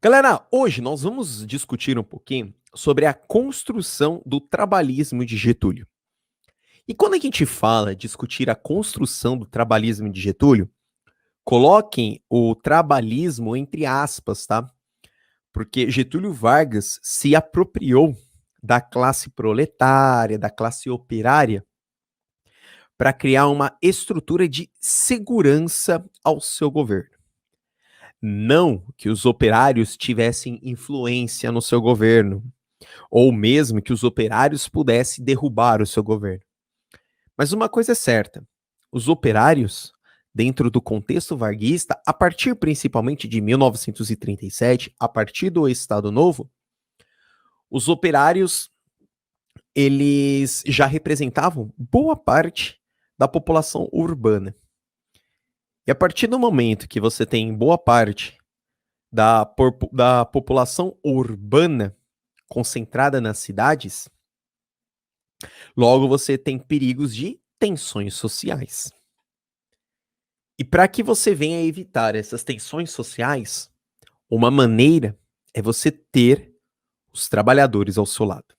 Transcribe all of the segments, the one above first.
Galera, hoje nós vamos discutir um pouquinho sobre a construção do trabalhismo de Getúlio. E quando a gente fala discutir a construção do trabalhismo de Getúlio, coloquem o trabalhismo entre aspas, tá? Porque Getúlio Vargas se apropriou da classe proletária, da classe operária, para criar uma estrutura de segurança ao seu governo. Não que os operários tivessem influência no seu governo, ou mesmo que os operários pudessem derrubar o seu governo. Mas uma coisa é certa: os operários, dentro do contexto varguista, a partir principalmente de 1937, a partir do Estado Novo, os operários eles já representavam boa parte da população urbana. E a partir do momento que você tem boa parte da população urbana concentrada nas cidades, logo você tem perigos de tensões sociais. E para que você venha evitar essas tensões sociais, uma maneira é você ter os trabalhadores ao seu lado.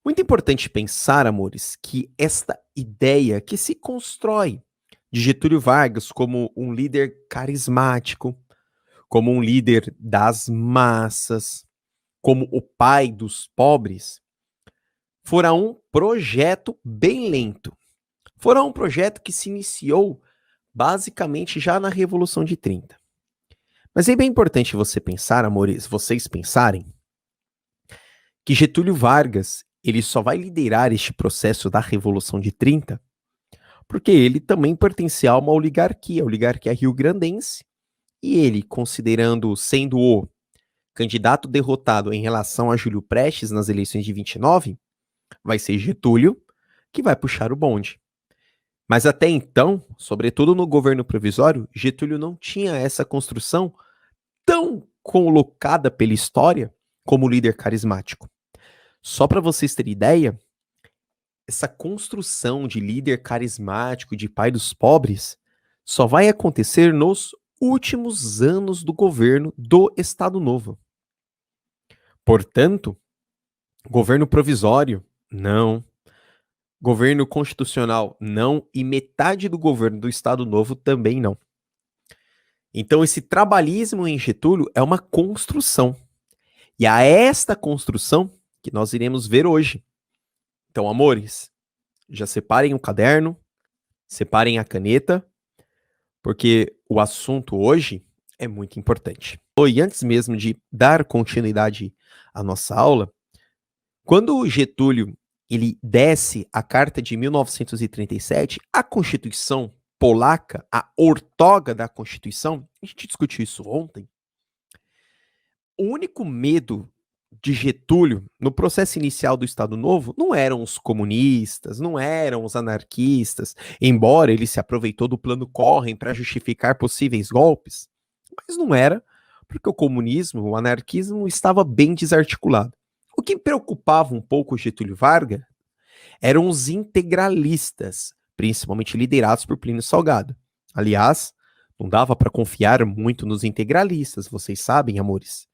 Muito importante pensar, amores, que esta ideia que se constrói de Getúlio Vargas como um líder carismático, como um líder das massas, como o pai dos pobres, fora um projeto bem lento. Fora um projeto que se iniciou basicamente já na Revolução de 30. Mas é bem importante você pensar, amores, vocês pensarem, que Getúlio Vargas ele só vai liderar este processo da Revolução de 30 porque ele também pertencia a uma oligarquia, a oligarquia rio-grandense, e ele, considerando sendo o candidato derrotado em relação a Júlio Prestes nas eleições de 29, vai ser Getúlio que vai puxar o bonde. Mas até então, sobretudo no governo provisório, Getúlio não tinha essa construção tão colocada pela história como líder carismático. Só para vocês terem ideia, essa construção de líder carismático, de pai dos pobres, só vai acontecer nos últimos anos do governo do Estado Novo. Portanto, governo provisório, não. Governo constitucional, não. E metade do governo do Estado Novo também não. Então, esse trabalhismo em Getúlio é uma construção. E a esta construção que nós iremos ver hoje. Então, amores, já separem o caderno, separem a caneta, porque o assunto hoje é muito importante. E antes mesmo de dar continuidade à nossa aula, quando Getúlio ele desce a Carta de 1937, a Constituição polaca, a ortoga da Constituição, a gente discutiu isso ontem, o único medo de Getúlio no processo inicial do Estado Novo não eram os comunistas, não eram os anarquistas, embora ele se aproveitou do plano Corren para justificar possíveis golpes, mas não era porque o comunismo, o anarquismo estava bem desarticulado. O que preocupava um pouco Getúlio Vargas eram os integralistas, principalmente liderados por Plínio Salgado. Aliás, não dava para confiar muito nos integralistas, vocês sabem, amores.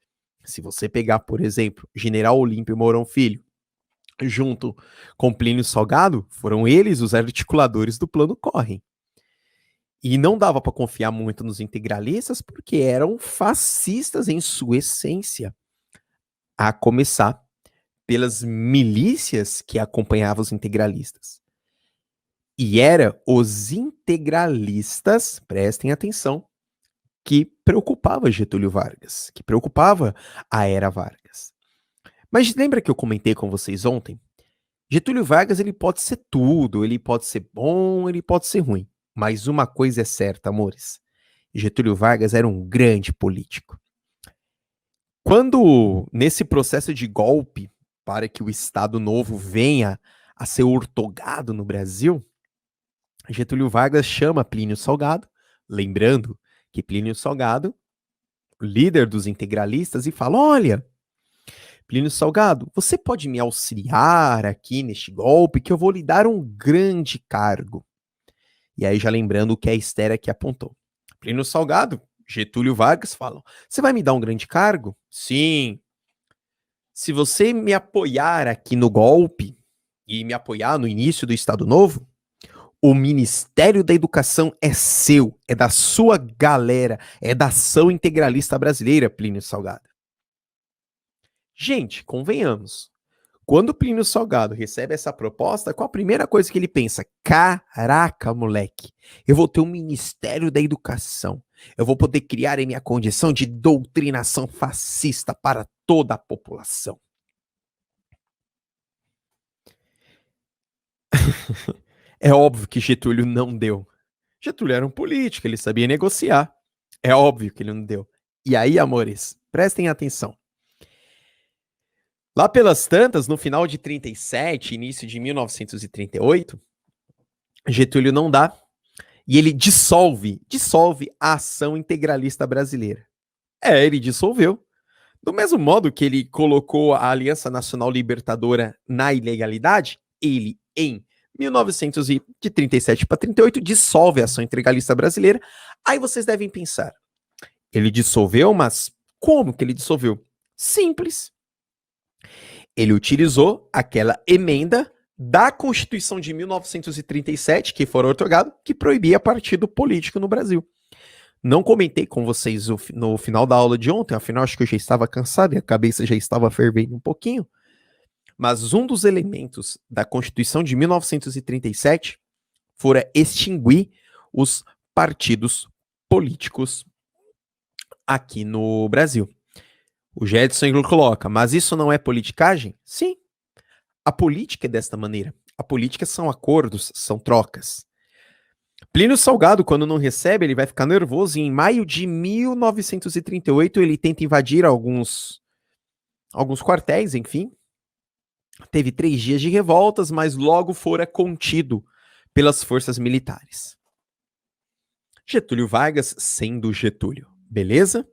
Se você pegar, por exemplo, General Olímpio Mourão Filho, junto com Plínio Salgado, foram eles os articuladores do Plano Corren. E não dava para confiar muito nos integralistas porque eram fascistas em sua essência, a começar pelas milícias que acompanhavam os integralistas. E era os integralistas, prestem atenção, que preocupava Getúlio Vargas, que preocupava a era Vargas. Mas lembra que eu comentei com vocês ontem? Getúlio Vargas ele pode ser tudo, ele pode ser bom, ele pode ser ruim. Mas uma coisa é certa, amores. Getúlio Vargas era um grande político. Quando, nesse processo de golpe, para que o Estado Novo venha a ser ortogado no Brasil, Getúlio Vargas chama Plínio Salgado, lembrando que Plínio Salgado, líder dos integralistas, e fala: olha, Plínio Salgado, você pode me auxiliar aqui neste golpe que eu vou lhe dar um grande cargo. E aí já lembrando o que a Esther aqui apontou. Plínio Salgado Getúlio Vargas falam: você vai me dar um grande cargo? Sim. Se você me apoiar aqui no golpe e me apoiar no início do Estado Novo, o Ministério da Educação é seu, é da sua galera, é da ação integralista brasileira, Plínio Salgado. Gente, convenhamos. Quando o Plínio Salgado recebe essa proposta, qual a primeira coisa que ele pensa? Caraca, moleque, eu vou ter um Ministério da Educação. Eu vou poder criar em minha condição de doutrinação fascista para toda a população. É óbvio que Getúlio não deu. Getúlio era um político, ele sabia negociar. É óbvio que ele não deu. E aí, amores, prestem atenção. Lá pelas tantas, no final de 37, início de 1938, Getúlio não dá e ele dissolve a ação integralista brasileira. Ele dissolveu. Do mesmo modo que ele colocou a Aliança Nacional Libertadora na ilegalidade, ele, em 1937 para 38, dissolve a ação integralista brasileira. Aí vocês devem pensar, ele dissolveu, mas como que ele dissolveu? Simples. Ele utilizou aquela emenda da Constituição de 1937, que foi otorgado, que proibia partido político no Brasil. Não comentei com vocês no final da aula de ontem, afinal acho que eu já estava cansado e a cabeça já estava fervendo um pouquinho, mas um dos elementos da Constituição de 1937 fora extinguir os partidos políticos aqui no Brasil. O Jedson coloca, mas isso não é politicagem? Sim. A política é desta maneira. A política são acordos, são trocas. Plínio Salgado, quando não recebe, ele vai ficar nervoso e em maio de 1938 ele tenta invadir alguns quartéis, enfim. Teve 3 dias de revoltas, mas logo fora contido pelas forças militares. Getúlio Vargas sendo Getúlio, beleza?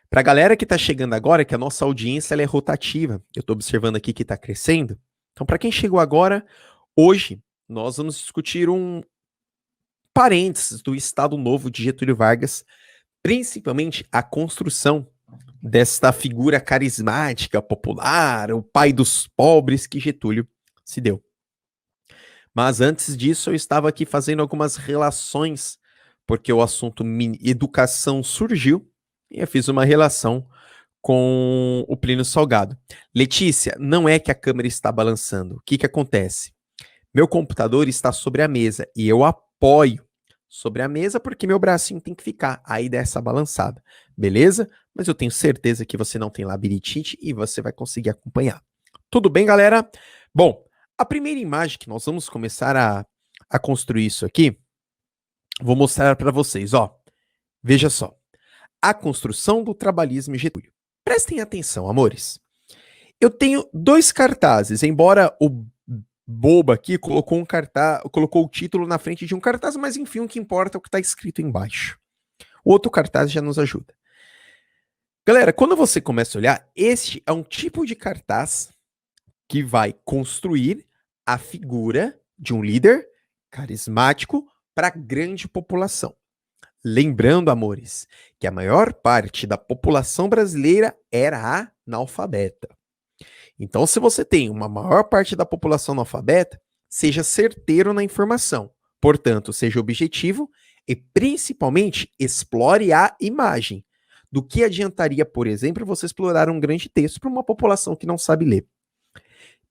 Para a galera que está chegando agora, que a nossa audiência ela é rotativa, eu estou observando aqui que está crescendo. Então, para quem chegou agora, hoje nós vamos discutir um parênteses do Estado Novo de Getúlio Vargas, principalmente a construção desta figura carismática, popular, o pai dos pobres que Getúlio se deu. Mas antes disso, eu estava aqui fazendo algumas relações, porque o assunto educação surgiu, e eu fiz uma relação com o Plínio Salgado. Letícia, não é que a câmera está balançando. O que que acontece? Meu computador está sobre a mesa e eu apoio sobre a mesa porque meu bracinho tem que ficar aí dessa balançada, beleza? Mas eu tenho certeza que você não tem labirintite e você vai conseguir acompanhar. Tudo bem, galera? Bom, a primeira imagem que nós vamos começar a construir isso aqui, vou mostrar para vocês, ó. Veja só. A construção do trabalhismo em Getúlio. Prestem atenção, amores. Eu tenho 2 cartazes, embora o bobo aqui colocou um cartaz, colocou o título na frente de um cartaz, mas enfim, o que importa é o que está escrito embaixo. O outro cartaz já nos ajuda. Galera, quando você começa a olhar, este é um tipo de cartaz que vai construir a figura de um líder carismático para a grande população. Lembrando, amores, que a maior parte da população brasileira era analfabeta. Então, se você tem uma maior parte da população analfabeta, seja certeiro na informação. Portanto, seja objetivo e, principalmente, explore a imagem. Do que adiantaria, por exemplo, você explorar um grande texto para uma população que não sabe ler?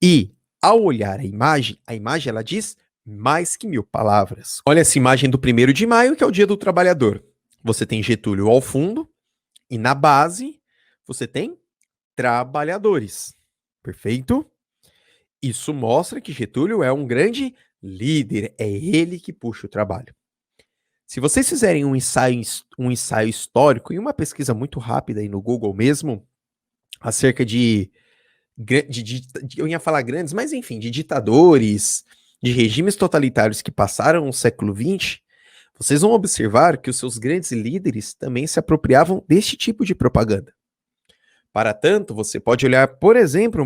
E, ao olhar a imagem ela diz mais que 1000 palavras. Olha essa imagem do 1º de maio, que é o Dia do Trabalhador. Você tem Getúlio ao fundo e na base você tem trabalhadores. Perfeito? Isso mostra que Getúlio é um grande líder, é ele que puxa o trabalho. Se vocês fizerem um ensaio histórico e uma pesquisa muito rápida aí no Google mesmo, acerca eu ia falar grandes, mas enfim, de ditadores, de regimes totalitários que passaram no século XX, vocês vão observar que os seus grandes líderes também se apropriavam deste tipo de propaganda. Para tanto, você pode olhar, por exemplo,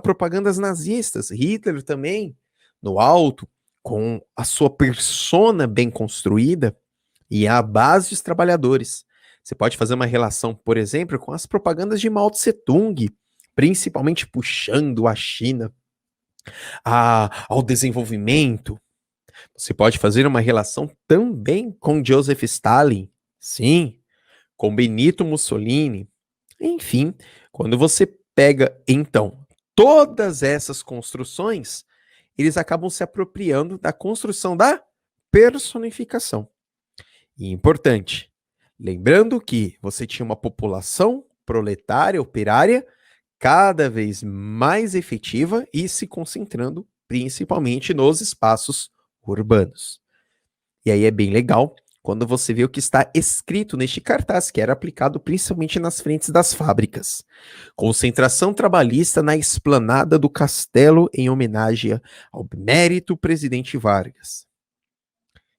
propagandas nazistas, Hitler também, no alto, com a sua persona bem construída, e é a base dos trabalhadores. Você pode fazer uma relação, por exemplo, com as propagandas de Mao Tse Tung, principalmente puxando a China ao desenvolvimento. Você pode fazer uma relação também com Joseph Stalin, sim, com Benito Mussolini. Enfim, quando você pega, então, todas essas construções, eles acabam se apropriando da construção da personificação. E importante, lembrando que você tinha uma população proletária, operária, cada vez mais efetiva e se concentrando principalmente nos espaços urbanos. E aí é bem legal quando você vê o que está escrito neste cartaz, que era aplicado principalmente nas frentes das fábricas. Concentração trabalhista na esplanada do castelo em homenagem ao emérito presidente Vargas.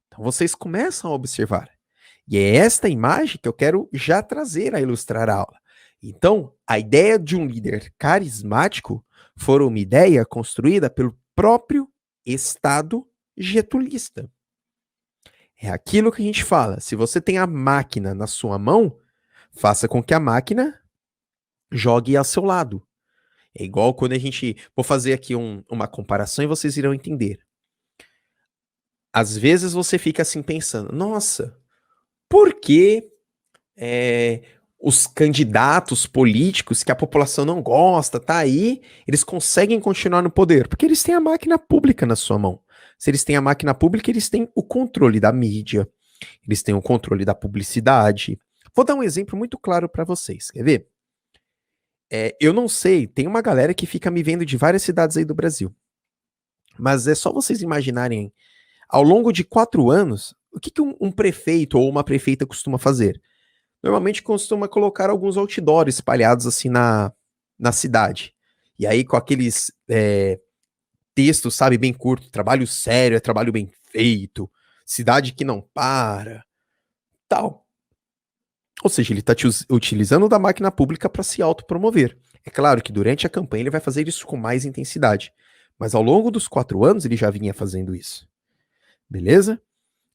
Então vocês começam a observar. E é esta imagem que eu quero já trazer a ilustrar a aula. Então, a ideia de um líder carismático foi uma ideia construída pelo próprio Estado getulista. É aquilo que a gente fala. Se você tem a máquina na sua mão, faça com que a máquina jogue ao seu lado. É igual quando a gente... Vou fazer aqui uma comparação e vocês irão entender. Às vezes você fica assim pensando, nossa, por que os candidatos políticos que a população não gosta, tá aí, eles conseguem continuar no poder? Porque eles têm a máquina pública na sua mão. Se eles têm a máquina pública, eles têm o controle da mídia, eles têm o controle da publicidade. Vou dar um exemplo muito claro para vocês, quer ver? Eu não sei, tem uma galera que fica me vendo de várias cidades aí do Brasil. Mas é só vocês imaginarem, ao longo de 4 anos, o que um prefeito ou uma prefeita costuma fazer? Normalmente costuma colocar alguns outdoors espalhados assim na cidade. E aí com aqueles textos, sabe, bem curto, trabalho sério, é trabalho bem feito, cidade que não para, tal. Ou seja, ele está utilizando da máquina pública para se autopromover. É claro que durante a campanha ele vai fazer isso com mais intensidade, mas ao longo dos 4 anos ele já vinha fazendo isso. Beleza?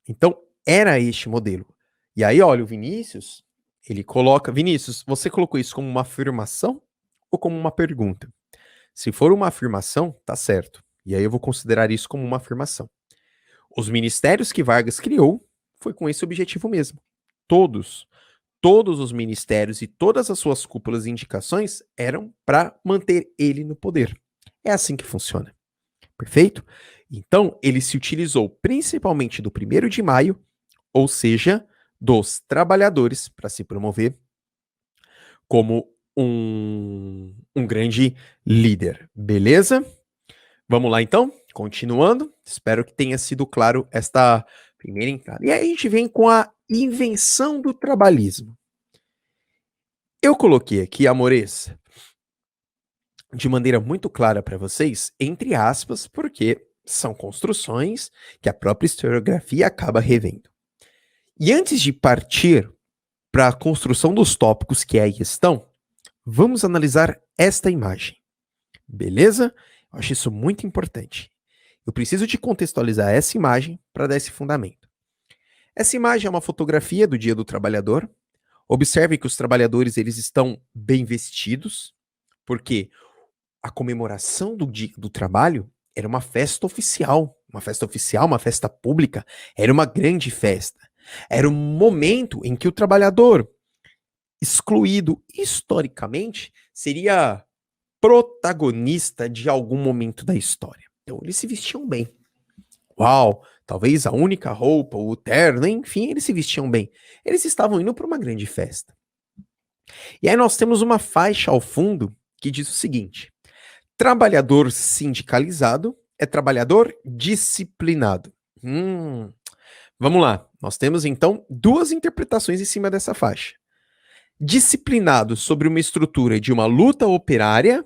Então, era este modelo. E aí, olha, o Vinícius, ele coloca... Vinícius, você colocou isso como uma afirmação ou como uma pergunta? Se for uma afirmação, tá certo. E aí eu vou considerar isso como uma afirmação. Os ministérios que Vargas criou foi com esse objetivo mesmo. Todos os ministérios e todas as suas cúpulas e indicações eram para manter ele no poder. É assim que funciona. Perfeito? Então, ele se utilizou principalmente do 1º de maio, ou seja, dos trabalhadores, para se promover como um grande líder. Beleza? Vamos lá, então? Continuando. Espero que tenha sido claro esta primeira entrada. E aí a gente vem com a invenção do trabalhismo. Eu coloquei aqui, amores, de maneira muito clara para vocês, entre aspas, porque são construções que a própria historiografia acaba revendo. E antes de partir para a construção dos tópicos que aí estão, vamos analisar esta imagem. Beleza? Eu acho isso muito importante. Eu preciso de contextualizar essa imagem para dar esse fundamento. Essa imagem é uma fotografia do Dia do Trabalhador. Observe que os trabalhadores eles estão bem vestidos, porque a comemoração do Dia do Trabalho era uma festa oficial, uma festa pública, era uma grande festa. Era um momento em que o trabalhador, excluído historicamente, seria protagonista de algum momento da história. Então, eles se vestiam bem. Uau, talvez a única roupa, o terno, enfim, eles se vestiam bem. Eles estavam indo para uma grande festa. E aí nós temos uma faixa ao fundo que diz o seguinte: trabalhador sindicalizado é trabalhador disciplinado. Vamos lá, nós temos então 2 interpretações em cima dessa faixa. Disciplinado sobre uma estrutura de uma luta operária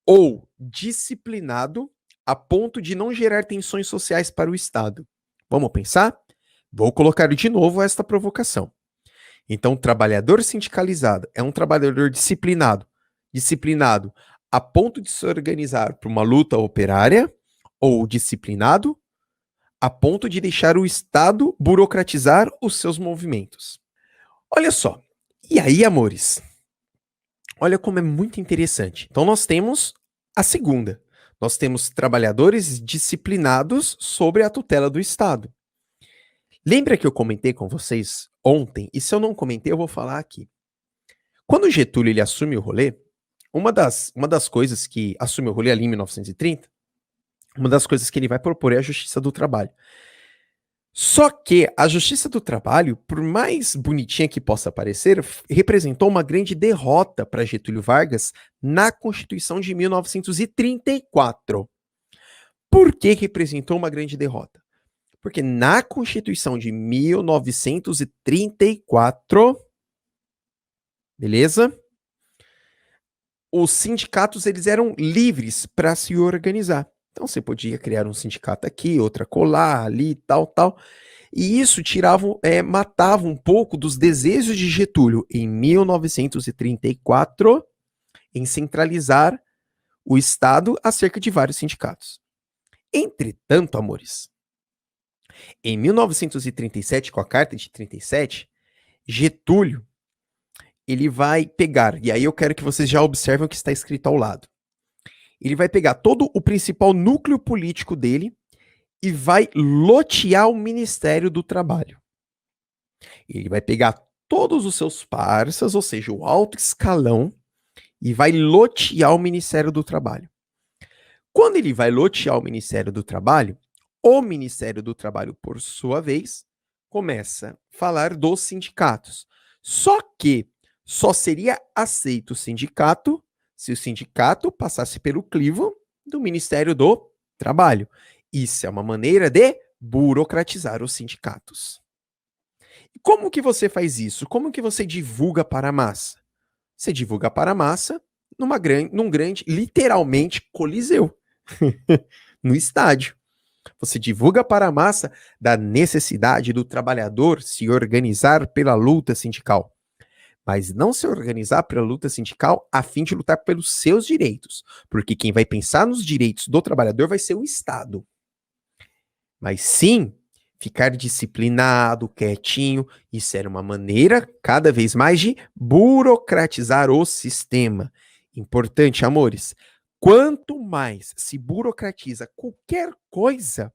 ou disciplinado a ponto de não gerar tensões sociais para o Estado. Vamos pensar? Vou colocar de novo esta provocação. Então, trabalhador sindicalizado é um trabalhador disciplinado a ponto de se organizar para uma luta operária ou disciplinado a ponto de deixar o Estado burocratizar os seus movimentos. Olha só. E aí, amores? Olha como é muito interessante. Então, nós temos a segunda. Nós temos trabalhadores disciplinados sob a tutela do Estado. Lembra que eu comentei com vocês ontem? E se eu não comentei, eu vou falar aqui. Quando o Getúlio ele assume o rolê, uma das coisas que assume o rolê ali em 1930, uma das coisas que ele vai propor é a Justiça do Trabalho. Só que a Justiça do Trabalho, por mais bonitinha que possa parecer, representou uma grande derrota para Getúlio Vargas na Constituição de 1934. Por que representou uma grande derrota? Porque na Constituição de 1934, beleza? Os sindicatos eles eram livres para se organizar. Então você podia criar um sindicato aqui, outra colar, ali, tal, tal. E isso matava um pouco dos desejos de Getúlio em 1934 em centralizar o Estado acerca de vários sindicatos. Entretanto, amores, em 1937, com a Carta de 37, Getúlio ele vai pegar, e aí eu quero que vocês já observem o que está escrito ao lado. Ele vai pegar todo o principal núcleo político dele e vai lotear o Ministério do Trabalho. Ele vai pegar todos os seus parceiros, ou seja, o alto escalão, e vai lotear o Ministério do Trabalho. Quando ele vai lotear o Ministério do Trabalho, o Ministério do Trabalho, por sua vez, começa a falar dos sindicatos. Só que só seria aceito o sindicato se o sindicato passasse pelo crivo do Ministério do Trabalho. Isso é uma maneira de burocratizar os sindicatos. E como que você faz isso? Como que você divulga para a massa? Você divulga para a massa num grande, literalmente, coliseu, no estádio. Você divulga para a massa da necessidade do trabalhador se organizar pela luta sindical. Mas não se organizar pela luta sindical a fim de lutar pelos seus direitos. Porque quem vai pensar nos direitos do trabalhador vai ser o Estado. Mas sim, ficar disciplinado, quietinho, isso era uma maneira cada vez mais de burocratizar o sistema. Importante, amores, quanto mais se burocratiza qualquer coisa,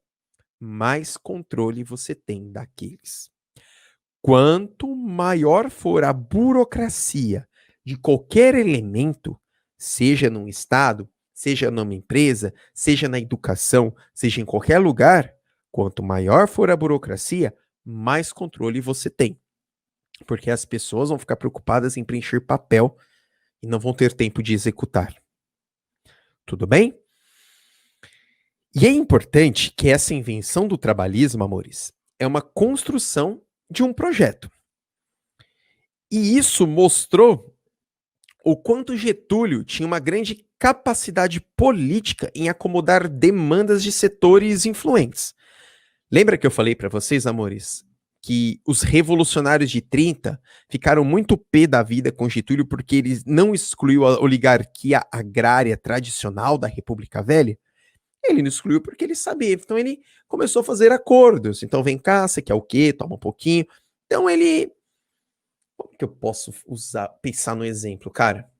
mais controle você tem daqueles. Quanto maior for a burocracia de qualquer elemento, seja num estado, seja numa empresa, seja na educação, seja em qualquer lugar, quanto maior for a burocracia, mais controle você tem. Porque as pessoas vão ficar preocupadas em preencher papel e não vão ter tempo de executar. Tudo bem? E é importante que essa invenção do trabalhismo, amores, é uma construção de um projeto. E isso mostrou o quanto Getúlio tinha uma grande capacidade política em acomodar demandas de setores influentes. Lembra que eu falei para vocês, amores, que os revolucionários de 30 ficaram muito pé da vida com Getúlio porque ele não excluiu a oligarquia agrária tradicional da República Velha? Ele não excluiu porque ele sabia. Então ele começou a fazer acordos. Então vem cá, você quer o quê? Toma um pouquinho. Então ele... Como que eu posso pensar no exemplo, cara?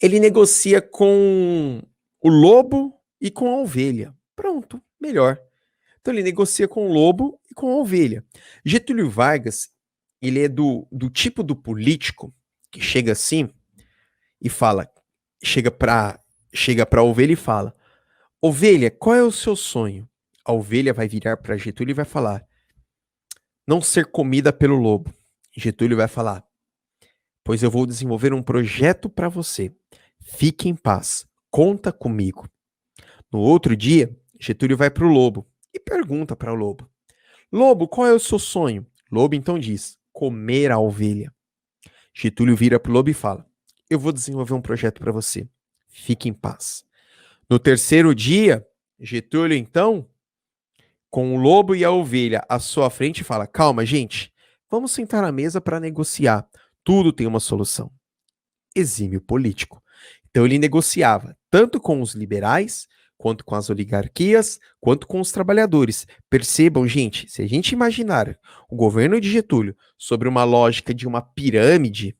Ele negocia com o lobo e com a ovelha. Pronto, melhor. Então ele negocia com o lobo e com a ovelha. Getúlio Vargas, ele é do tipo do político que chega assim e fala, chega pra ovelha e fala: ovelha, qual é o seu sonho? A ovelha vai virar para Getúlio e vai falar: não ser comida pelo lobo. Getúlio vai falar: pois eu vou desenvolver um projeto para você. Fique em paz, conta comigo. No outro dia, Getúlio vai para o lobo e pergunta para o lobo: lobo, qual é o seu sonho? Lobo então diz: comer a ovelha. Getúlio vira para o lobo e fala: eu vou desenvolver um projeto para você. Fique em paz. No terceiro dia, Getúlio então, com o lobo e a ovelha à sua frente, fala: calma, gente, vamos sentar à mesa para negociar. Tudo tem uma solução. Exímio político. Então ele negociava tanto com os liberais quanto com as oligarquias, quanto com os trabalhadores. Percebam, gente, se a gente imaginar o governo de Getúlio sobre uma lógica de uma pirâmide,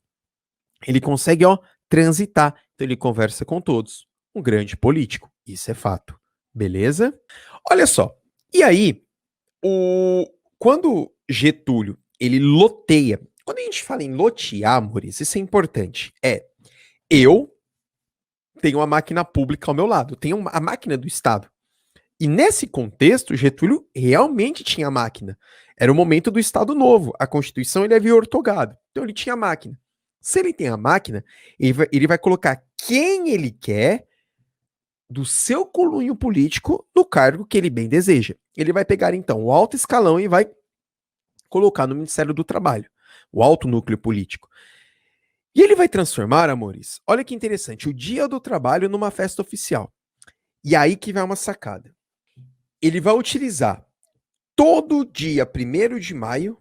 ele consegue, transitar. Então ele conversa com todos. Um grande político. Isso é fato. Beleza? Olha só. E aí, quando Getúlio, ele loteia. Quando a gente fala em lotear, amores, isso é importante. Eu tenho uma máquina pública ao meu lado, tenho a máquina do Estado. E nesse contexto, Getúlio realmente tinha máquina. Era o momento do Estado Novo. A Constituição ele havia ortogado. Então ele tinha máquina. Se ele tem a máquina, ele vai colocar quem ele quer do seu cunho político no cargo que ele bem deseja. Ele vai pegar, então, o alto escalão e vai colocar no Ministério do Trabalho, o alto núcleo político. E ele vai transformar, amores, olha que interessante, o Dia do Trabalho numa festa oficial. E aí que vai uma sacada. Ele vai utilizar todo dia 1º de maio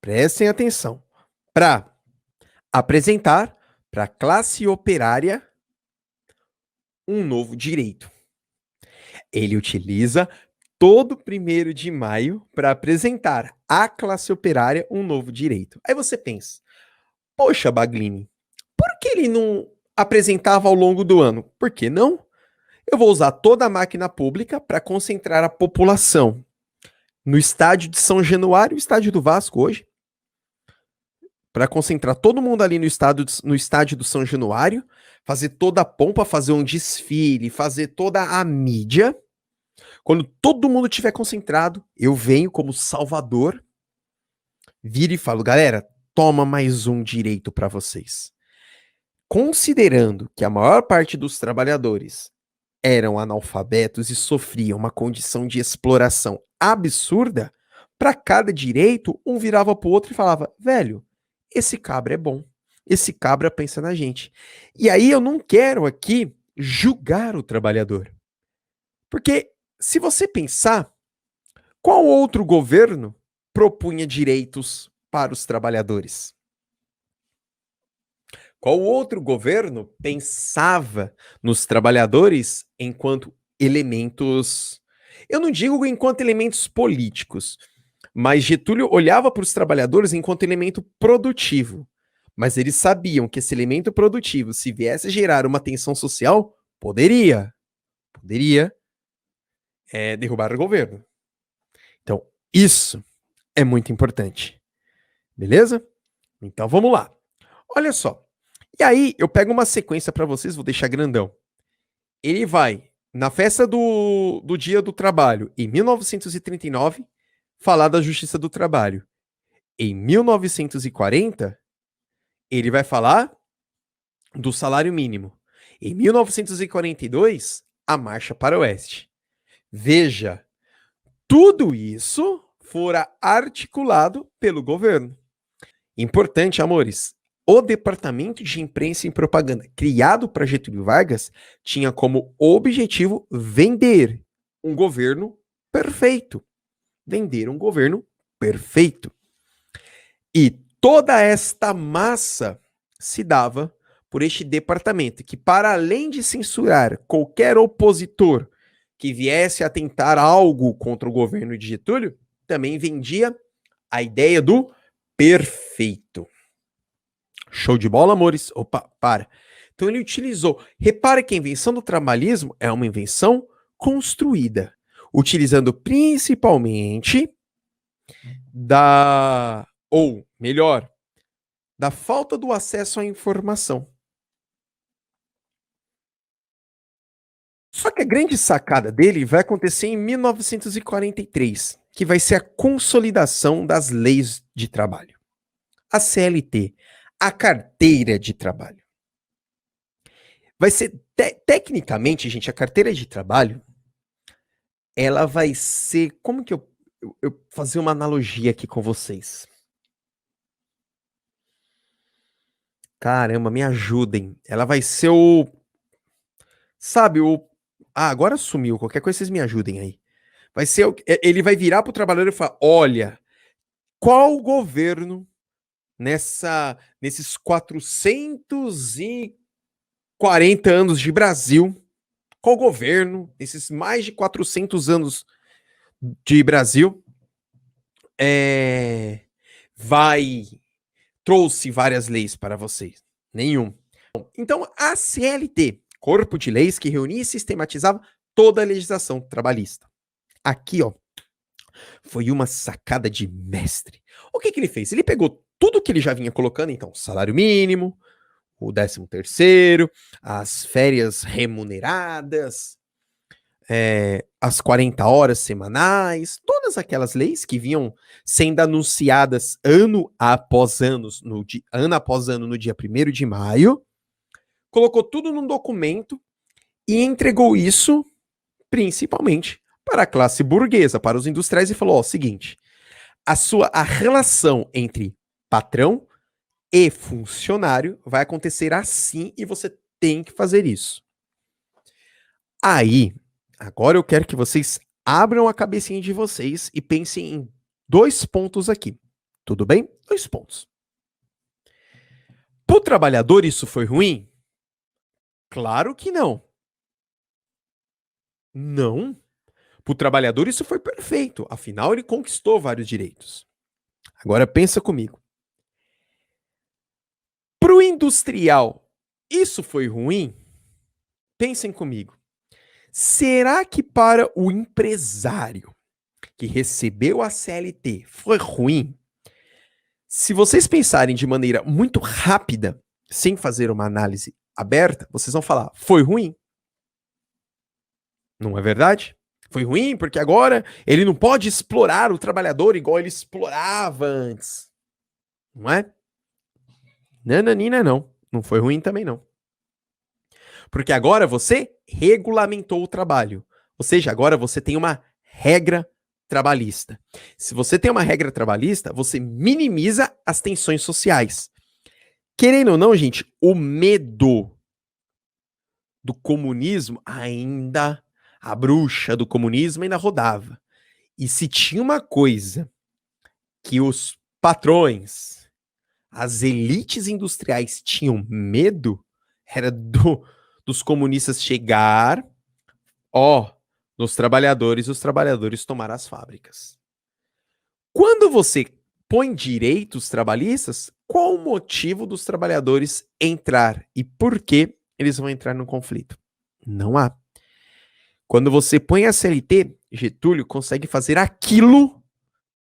prestem atenção, para apresentar para a classe operária um novo direito. Ele utiliza todo 1º de maio para apresentar à classe operária um novo direito. Aí você pensa, poxa, Baglini, por que ele não apresentava ao longo do ano? Por que não? Eu vou usar toda a máquina pública para concentrar a população no estádio de São Januário, o estádio do Vasco hoje, para concentrar todo mundo ali no estádio do São Januário, fazer toda a pompa, fazer um desfile, fazer toda a mídia. Quando todo mundo estiver concentrado, eu venho como salvador, viro e falo, galera, toma mais um direito para vocês. Considerando que a maior parte dos trabalhadores eram analfabetos e sofriam uma condição de exploração absurda, para cada direito, um virava pro outro e falava, velho, esse cabra é bom, esse cabra pensa na gente. E aí eu não quero aqui julgar o trabalhador. Porque se você pensar, qual outro governo propunha direitos para os trabalhadores? Qual outro governo pensava nos trabalhadores enquanto elementos, eu não digo enquanto elementos políticos, mas Getúlio olhava para os trabalhadores enquanto elemento produtivo. Mas eles sabiam que esse elemento produtivo, se viesse a gerar uma tensão social, poderia derrubar o governo. Então, isso é muito importante. Beleza? Então, vamos lá. Olha só. E aí, eu pego uma sequência para vocês, vou deixar grandão. Ele vai, na festa do Dia do Trabalho, em 1939, falar da Justiça do Trabalho. Em 1940, ele vai falar do salário mínimo. Em 1942, a Marcha para o Oeste. Veja, tudo isso fora articulado pelo governo. Importante, amores, o Departamento de Imprensa e Propaganda, criado para Getúlio Vargas, tinha como objetivo vender um governo perfeito. Vender um governo perfeito. E toda esta massa se dava por este departamento, que para além de censurar qualquer opositor que viesse a tentar algo contra o governo de Getúlio, também vendia a ideia do perfeito. Show de bola, amores? Opa, para. Então ele utilizou. Repara que a invenção do trabalhismo é uma invenção construída, utilizando principalmente ou melhor, da falta do acesso à informação. Só que a grande sacada dele vai acontecer em 1943, que vai ser a consolidação das leis de trabalho. A CLT, a carteira de trabalho. Vai ser, tecnicamente, gente, a carteira de trabalho, ela vai ser, como que eu fazer uma analogia aqui com vocês? Caramba, me ajudem. Ela vai ser sabe, agora sumiu, qualquer coisa vocês me ajudem aí. Vai ser, ele vai virar pro trabalhador e falar, olha, qual governo nesses 440 anos de Brasil, qual governo, nesses mais de 400 anos de Brasil, trouxe várias leis para vocês? Nenhum. Então, a CLT, Corpo de Leis que reunia e sistematizava toda a legislação trabalhista. Aqui, ó, foi uma sacada de mestre. O que ele fez? Ele pegou tudo que ele já vinha colocando, então, salário mínimo, o 13º, as férias remuneradas, as 40 horas semanais, todas aquelas leis que vinham sendo anunciadas ano após ano no dia 1º de maio, colocou tudo num documento e entregou isso principalmente para a classe burguesa, para os industriais, e falou: ó, seguinte, a relação entre patrão e funcionário vai acontecer assim e você tem que fazer isso. Aí, agora eu quero que vocês abram a cabecinha de vocês e pensem em 2 pontos aqui. Tudo bem? 2 pontos. Para o trabalhador isso foi ruim? Claro que não. Não. Para o trabalhador isso foi perfeito. Afinal, ele conquistou vários direitos. Agora pensa comigo. Para o industrial, isso foi ruim? Pensem comigo. Será que para o empresário que recebeu a CLT foi ruim? Se vocês pensarem de maneira muito rápida, sem fazer uma análise aberta, vocês vão falar: foi ruim. Não é verdade? Foi ruim porque agora ele não pode explorar o trabalhador igual ele explorava antes. Não é? Nananina, não. Não foi ruim também, não. Porque agora você regulamentou o trabalho. Ou seja, agora você tem uma regra trabalhista. Se você tem uma regra trabalhista, você minimiza as tensões sociais. Querendo ou não, gente, o medo do comunismo ainda, a bruxa do comunismo ainda rodava. E se tinha uma coisa que os patrões, as elites industriais tinham medo, era dos comunistas chegar, nos trabalhadores, os trabalhadores tomar as fábricas. Quando você põe direitos trabalhistas, qual o motivo dos trabalhadores entrar e por que eles vão entrar no conflito? Não há. Quando você põe a CLT, Getúlio consegue fazer aquilo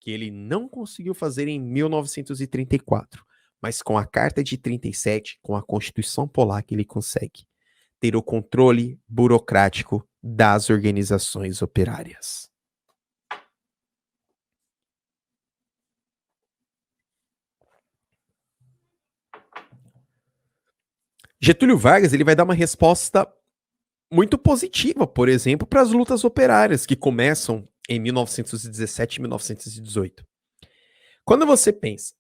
que ele não conseguiu fazer em 1934, mas com a Carta de 37, com a Constituição Polaca, ele consegue ter o controle burocrático das organizações operárias. Getúlio Vargas ele vai dar uma resposta muito positiva, por exemplo, para as lutas operárias que começam em 1917 e 1918. Quando você pensa,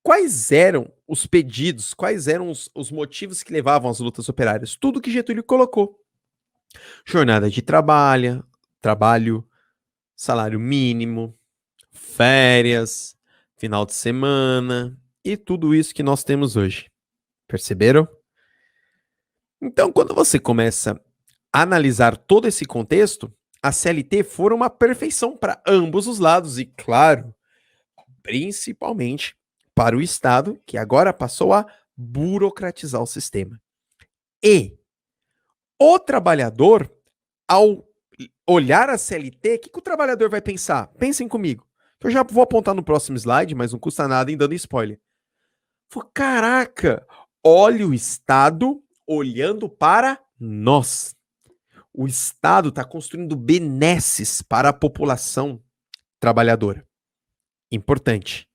quais eram os pedidos, quais eram os motivos que levavam às lutas operárias? Tudo que Getúlio colocou. Jornada de trabalho, salário mínimo, férias, final de semana e tudo isso que nós temos hoje. Perceberam? Então, quando você começa a analisar todo esse contexto, a CLT foi uma perfeição para ambos os lados e, claro, principalmente para o Estado, que agora passou a burocratizar o sistema. E o trabalhador, ao olhar a CLT, o que o trabalhador vai pensar? Pensem comigo. Eu já vou apontar no próximo slide, mas não custa nada em dando spoiler. Caraca, olha o Estado olhando para nós. O Estado está construindo benesses para a população trabalhadora. Importante.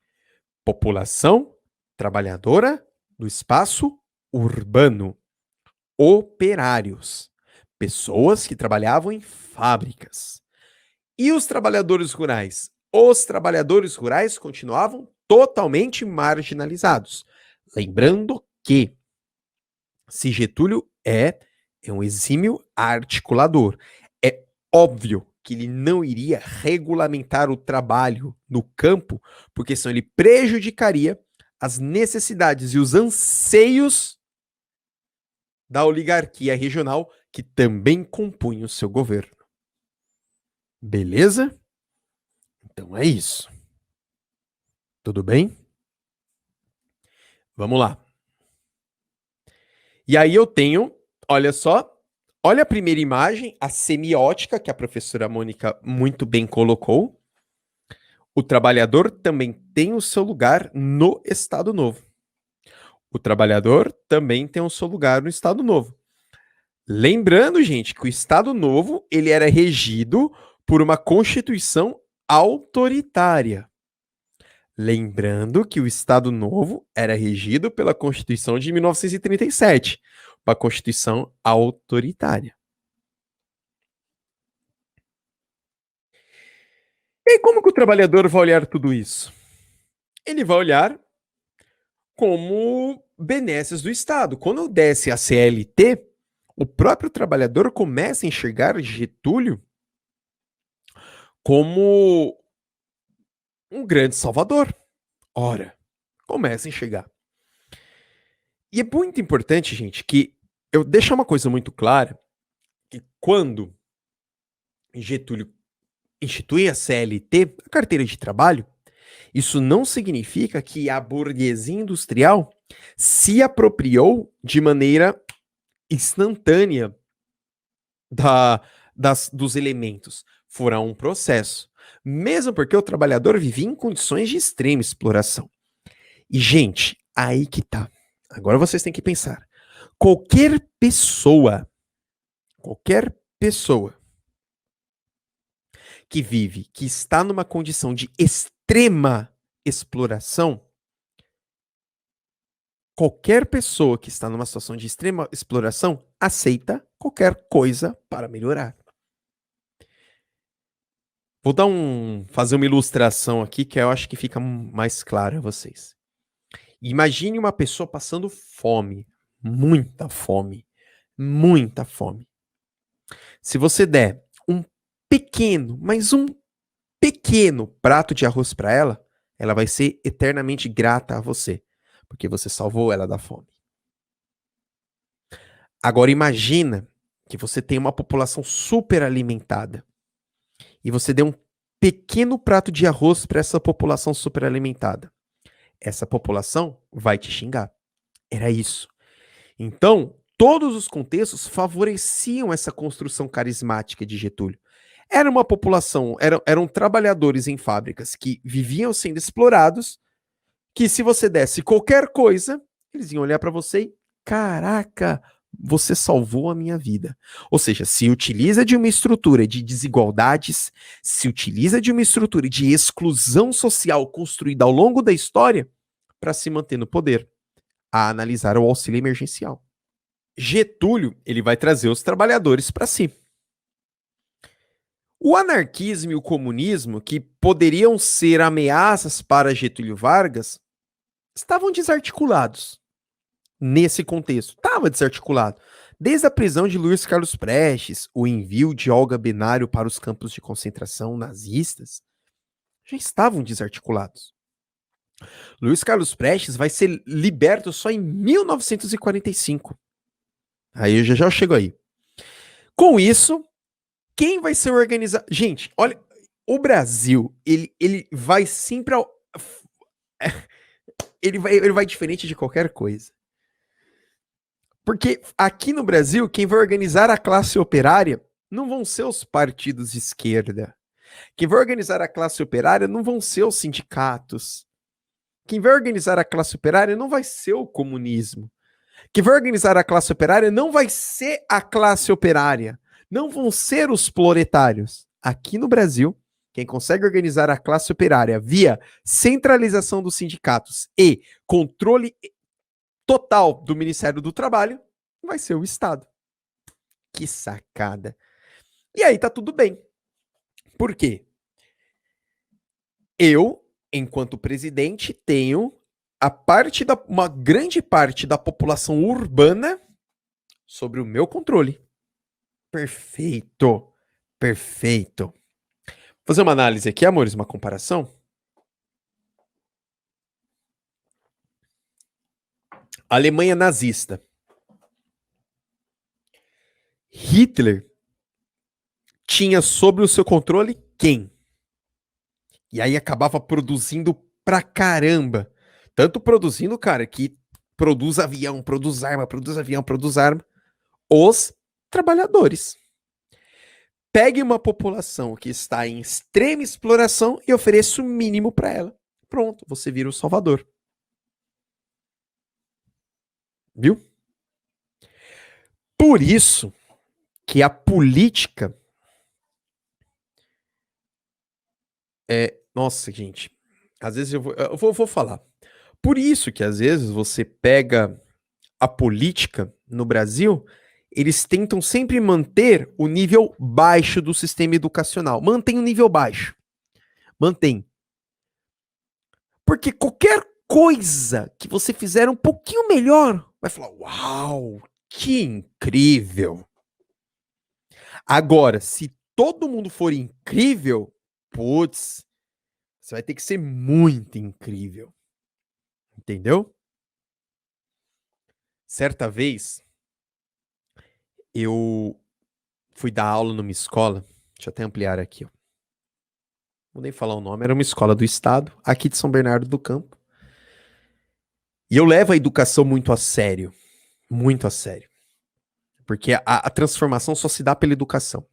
População trabalhadora do espaço urbano. Operários. Pessoas que trabalhavam em fábricas. E os trabalhadores rurais? Os trabalhadores rurais continuavam totalmente marginalizados. Lembrando que se Getúlio é um exímio articulador, é óbvio que ele não iria regulamentar o trabalho no campo, porque senão ele prejudicaria as necessidades e os anseios da oligarquia regional que também compunham o seu governo. Beleza? Então é isso. Tudo bem? Vamos lá. E aí eu tenho, olha só, olha a primeira imagem, a semiótica, que a professora Mônica muito bem colocou. O trabalhador também tem o seu lugar no Estado Novo. O trabalhador também tem o seu lugar no Estado Novo. Lembrando, gente, que o Estado Novo ele era regido por uma constituição autoritária. Lembrando que o Estado Novo era regido pela Constituição de 1937, uma Constituição autoritária. E como que o trabalhador vai olhar tudo isso? Ele vai olhar como benesses do Estado. Quando desce a CLT, o próprio trabalhador começa a enxergar Getúlio como um grande salvador. Ora, começa a enxergar. E é muito importante, gente, que eu deixar uma coisa muito clara, que quando Getúlio institui a CLT, a carteira de trabalho, isso não significa que a burguesia industrial se apropriou de maneira instantânea dos elementos. Fora um processo. Mesmo porque o trabalhador vivia em condições de extrema exploração. E, gente, aí que tá. Agora vocês têm que pensar. Qualquer pessoa que vive, que está numa condição de extrema exploração, qualquer pessoa que está numa situação de extrema exploração aceita qualquer coisa para melhorar. Vou fazer uma ilustração aqui que eu acho que fica mais claro a vocês. Imagine uma pessoa passando fome, muita fome, muita fome. Se você der um pequeno, mas um pequeno prato de arroz para ela, ela vai ser eternamente grata a você, porque você salvou ela da fome. Agora imagina que você tem uma população super alimentada e você deu um pequeno prato de arroz para essa população super alimentada. Essa população vai te xingar. Era isso. Então, todos os contextos favoreciam essa construção carismática de Getúlio. Era uma população, eram trabalhadores em fábricas que viviam sendo explorados, que se você desse qualquer coisa, eles iam olhar para você e, caraca, você salvou a minha vida. Ou seja, se utiliza de uma estrutura de desigualdades, se utiliza de uma estrutura de exclusão social construída ao longo da história para se manter no poder. A analisar o auxílio emergencial. Getúlio, ele vai trazer os trabalhadores para si. O anarquismo e o comunismo, que poderiam ser ameaças para Getúlio Vargas, estavam desarticulados nesse contexto. Estava desarticulado. Desde a prisão de Luiz Carlos Prestes, o envio de Olga Benário para os campos de concentração nazistas, já estavam desarticulados. Luiz Carlos Prestes vai ser liberto só em 1945. Aí eu já chego aí. Com isso, quem vai ser organizado? Gente, olha, o Brasil, ele vai sempre ao... ele vai diferente de qualquer coisa. Porque aqui no Brasil, quem vai organizar a classe operária não vão ser os partidos de esquerda. Quem vai organizar a classe operária não vão ser os sindicatos. Quem vai organizar a classe operária não vai ser o comunismo. Quem vai organizar a classe operária não vai ser a classe operária. Não vão ser os proletários. Aqui no Brasil, quem consegue organizar a classe operária via centralização dos sindicatos e controle total do Ministério do Trabalho vai ser o Estado. Que sacada. E aí tá tudo bem. Por quê? Eu, enquanto presidente, tenho uma grande parte da população urbana sobre o meu controle. Perfeito. Perfeito. Vou fazer uma análise aqui, amores, uma comparação. Alemanha nazista. Hitler tinha sob o seu controle quem? E aí acabava produzindo pra caramba. Tanto produzindo, cara, que produz avião, produz arma, produz avião, produz arma. Os trabalhadores. Pegue uma população que está em extrema exploração e ofereça o mínimo para ela. Pronto, você vira o salvador. Viu? Por isso que a política é... Nossa, gente. Às vezes eu vou falar. Por isso que às vezes você pega a política no Brasil, eles tentam sempre manter o nível baixo do sistema educacional. Mantém o nível baixo. Mantém. Porque qualquer coisa que você fizer um pouquinho melhor, vai falar, uau, que incrível. Agora, se todo mundo for incrível, putz, você vai ter que ser muito incrível. Entendeu? Certa vez, eu fui dar aula numa escola, deixa eu até ampliar aqui, ó. Vou nem falar o nome, era uma escola do estado, aqui de São Bernardo do Campo. E eu levo a educação muito a sério. Muito a sério. Porque a transformação só se dá pela educação.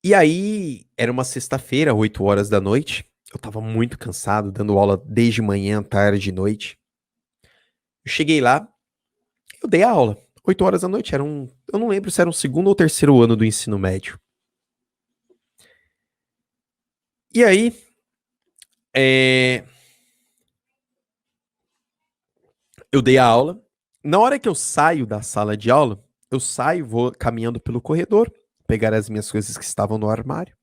E aí, era uma sexta-feira, 8 horas da noite. Eu tava muito cansado, dando aula desde manhã, tarde e noite. Eu cheguei lá, eu dei a aula. 8 horas da noite, eu não lembro se era um segundo ou terceiro ano do ensino médio. E aí, eu dei a aula. Na hora que eu saio da sala de aula, eu saio, vou caminhando pelo corredor, pegar as minhas coisas que estavam no armário.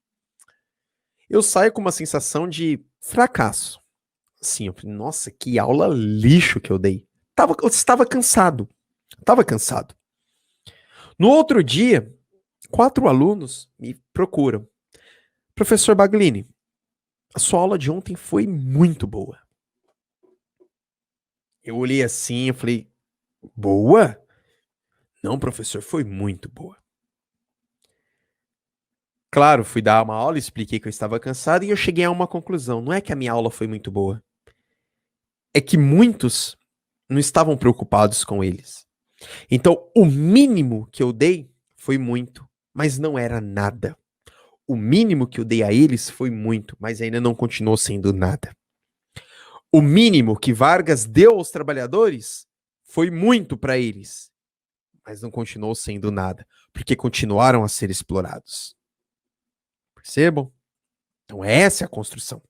Eu saio com uma sensação de fracasso. Assim, eu falei, nossa, que aula lixo que eu dei. Eu estava cansado. Estava cansado. No outro dia, 4 alunos me procuram. Professor Baglini, a sua aula de ontem foi muito boa. Eu olhei assim, eu falei, boa? Não, professor, foi muito boa. Claro, fui dar uma aula, expliquei que eu estava cansado e eu cheguei a uma conclusão. Não é que a minha aula foi muito boa. É que muitos não estavam preocupados com eles. Então, o mínimo que eu dei foi muito, mas não era nada. O mínimo que eu dei a eles foi muito, mas ainda não continuou sendo nada. O mínimo que Vargas deu aos trabalhadores foi muito para eles, mas não continuou sendo nada, porque continuaram a ser explorados. Percebam? Então, essa é a construção.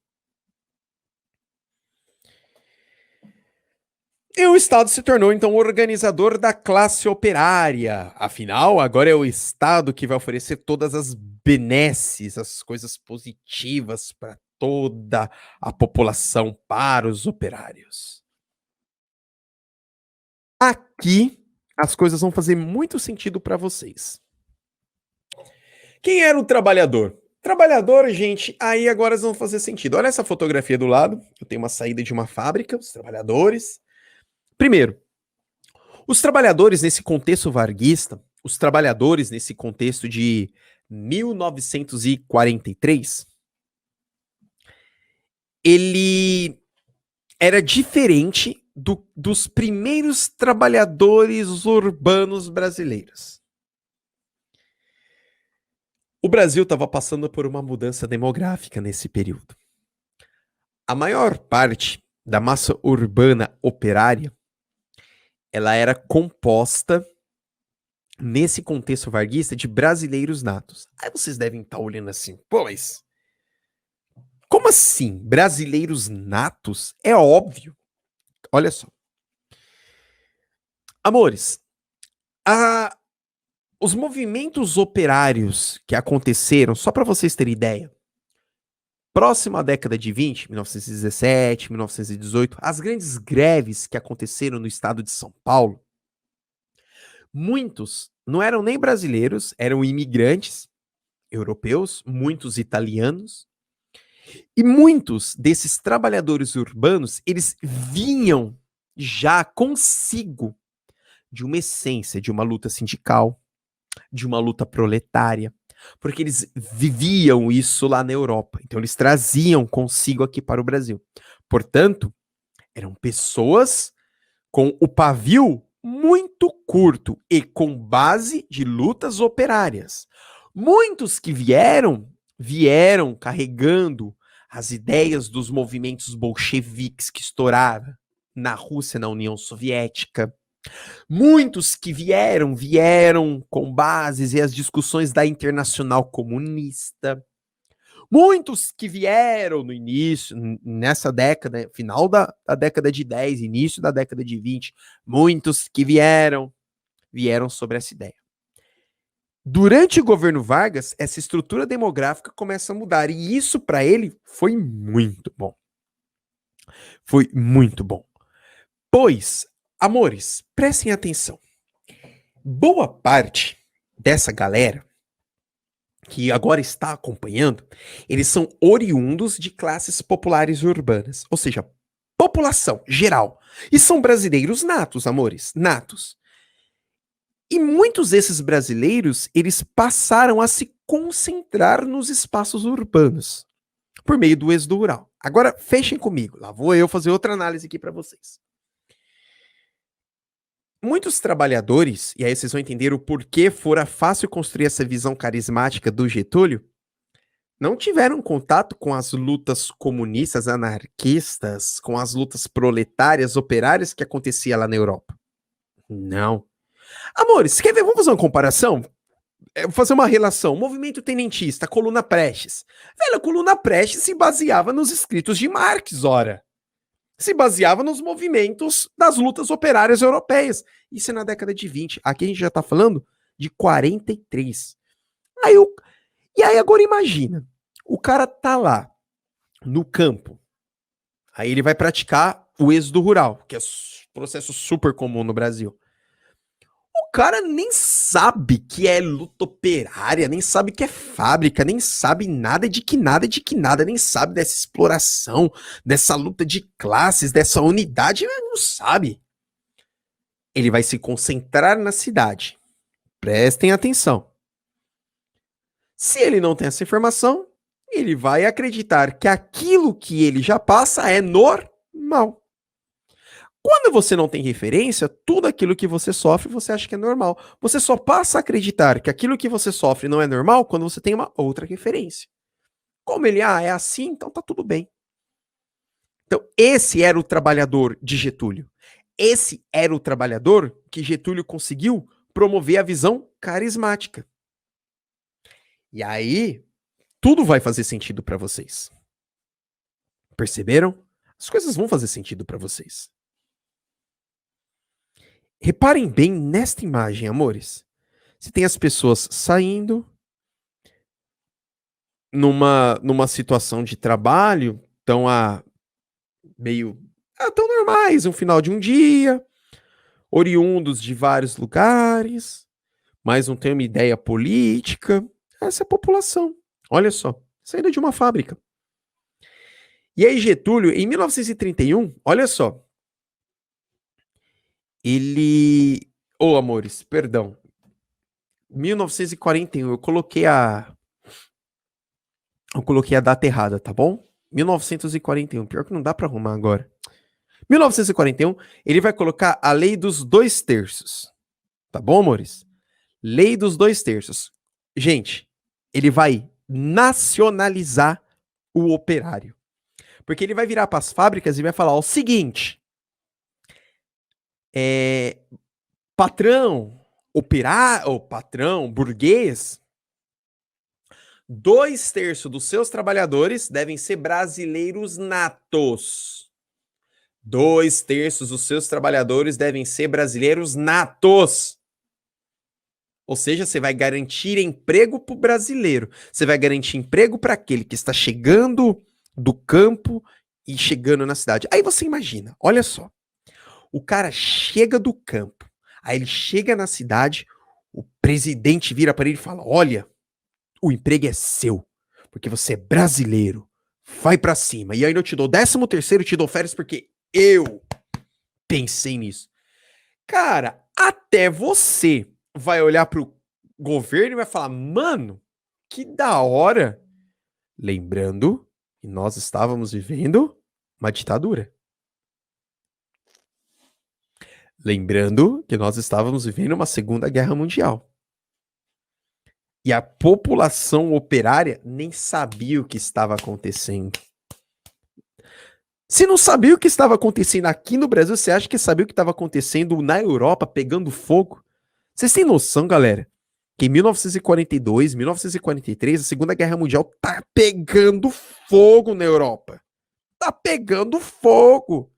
E o Estado se tornou, então, organizador da classe operária. Afinal, agora é o Estado que vai oferecer todas as benesses, as coisas positivas para toda a população, para os operários. Aqui, as coisas vão fazer muito sentido para vocês. Quem era o trabalhador? Trabalhador, gente, aí agora vão fazer sentido. Olha essa fotografia do lado. Eu tenho uma saída de uma fábrica, os trabalhadores. Primeiro, os trabalhadores nesse contexto varguista, os trabalhadores nesse contexto de 1943, ele era diferente dos primeiros trabalhadores urbanos brasileiros. O Brasil estava passando por uma mudança demográfica nesse período. A maior parte da massa urbana operária, ela era composta nesse contexto varguista de brasileiros natos. Aí vocês devem estar olhando assim, pô, mas como assim? Brasileiros natos? É óbvio. Olha só. Amores, os movimentos operários que aconteceram, só para vocês terem ideia, próximo à década de 20, 1917, 1918, as grandes greves que aconteceram no estado de São Paulo, muitos não eram nem brasileiros, eram imigrantes europeus, muitos italianos, e muitos desses trabalhadores urbanos, eles vinham já consigo de uma essência, de uma luta sindical, de uma luta proletária, porque eles viviam isso lá na Europa, então eles traziam consigo aqui para o Brasil. Portanto, eram pessoas com o pavio muito curto e com base de lutas operárias. Muitos que vieram carregando as ideias dos movimentos bolcheviques que estouraram na Rússia, na União Soviética. Muitos que vieram com bases e as discussões da Internacional Comunista. Muitos que vieram no início, nessa década, final da década de 10, início da década de 20, muitos que vieram sobre essa ideia. Durante o governo Vargas, essa estrutura demográfica começa a mudar, e isso para ele foi muito bom. Foi muito bom. Pois, amores, prestem atenção. Boa parte dessa galera que agora está acompanhando, eles são oriundos de classes populares urbanas, ou seja, população geral. E são brasileiros natos, amores, natos. E muitos desses brasileiros, eles passaram a se concentrar nos espaços urbanos, por meio do êxodo rural. Agora, fechem comigo, lá vou eu fazer outra análise aqui para vocês. Muitos trabalhadores, e aí vocês vão entender o porquê fora fácil construir essa visão carismática do Getúlio, não tiveram contato com as lutas comunistas, anarquistas, com as lutas proletárias, operárias que acontecia lá na Europa. Não. Amores, quer ver? Vamos fazer uma comparação? Vou fazer uma relação. Movimento tenentista, coluna Prestes. Velho, a coluna Prestes se baseava nos escritos de Marx, ora. Se baseava nos movimentos das lutas operárias europeias. Isso é na década de 20. Aqui a gente já está falando de 43. E aí agora imagina, o cara tá lá no campo, aí ele vai praticar o êxodo rural, que é um processo super comum no Brasil. O cara nem sabe que é luta operária, nem sabe que é fábrica, nem sabe nada de que nada, nem sabe dessa exploração, dessa luta de classes, dessa unidade, não sabe. Ele vai se concentrar na cidade. Prestem atenção. Se ele não tem essa informação, ele vai acreditar que aquilo que ele já passa é normal. Quando você não tem referência, tudo aquilo que você sofre, você acha que é normal. Você só passa a acreditar que aquilo que você sofre não é normal quando você tem uma outra referência. Como ele, é assim, então tá tudo bem. Então, esse era o trabalhador de Getúlio. Esse era o trabalhador que Getúlio conseguiu promover a visão carismática. E aí, tudo vai fazer sentido para vocês. Perceberam? As coisas vão fazer sentido para vocês. Reparem bem nesta imagem, amores. Você tem as pessoas saindo numa situação de trabalho, estão tão normais, um final de um dia, oriundos de vários lugares, mas não tem uma ideia política. Essa é a população. Olha só, saindo de uma fábrica. E aí Getúlio, em 1931, olha só, ele... amores, perdão. 1941, eu coloquei a data errada, tá bom? 1941, pior que não dá pra arrumar agora. 1941, ele vai colocar a lei dos 2/3. Tá bom, amores? Lei dos 2/3. Gente, ele vai nacionalizar o operário. Porque ele vai virar para as fábricas e vai falar o seguinte: patrão, patrão, burguês, 2/3 dos seus trabalhadores devem ser brasileiros natos. 2/3 dos seus trabalhadores devem ser brasileiros natos. Ou seja, você vai garantir emprego para o brasileiro. Você vai garantir emprego para aquele que está chegando do campo e chegando na cidade. Aí você imagina, olha só. O cara chega do campo, aí ele chega na cidade, o presidente vira para ele e fala: olha, o emprego é seu, porque você é brasileiro. Vai para cima. E aí eu te dou 13º, te dou férias porque eu pensei nisso. Cara, Até você vai olhar para o governo e vai falar: mano, que da hora. Lembrando que nós estávamos vivendo uma ditadura. Lembrando que nós estávamos vivendo uma Segunda Guerra Mundial. E a população operária nem sabia o que estava acontecendo. Se não sabia o que estava acontecendo aqui no Brasil, você acha que sabia o que estava acontecendo na Europa, pegando fogo? Vocês têm noção, galera, que em 1942, 1943, a Segunda Guerra Mundial tá pegando fogo na Europa. Tá pegando fogo.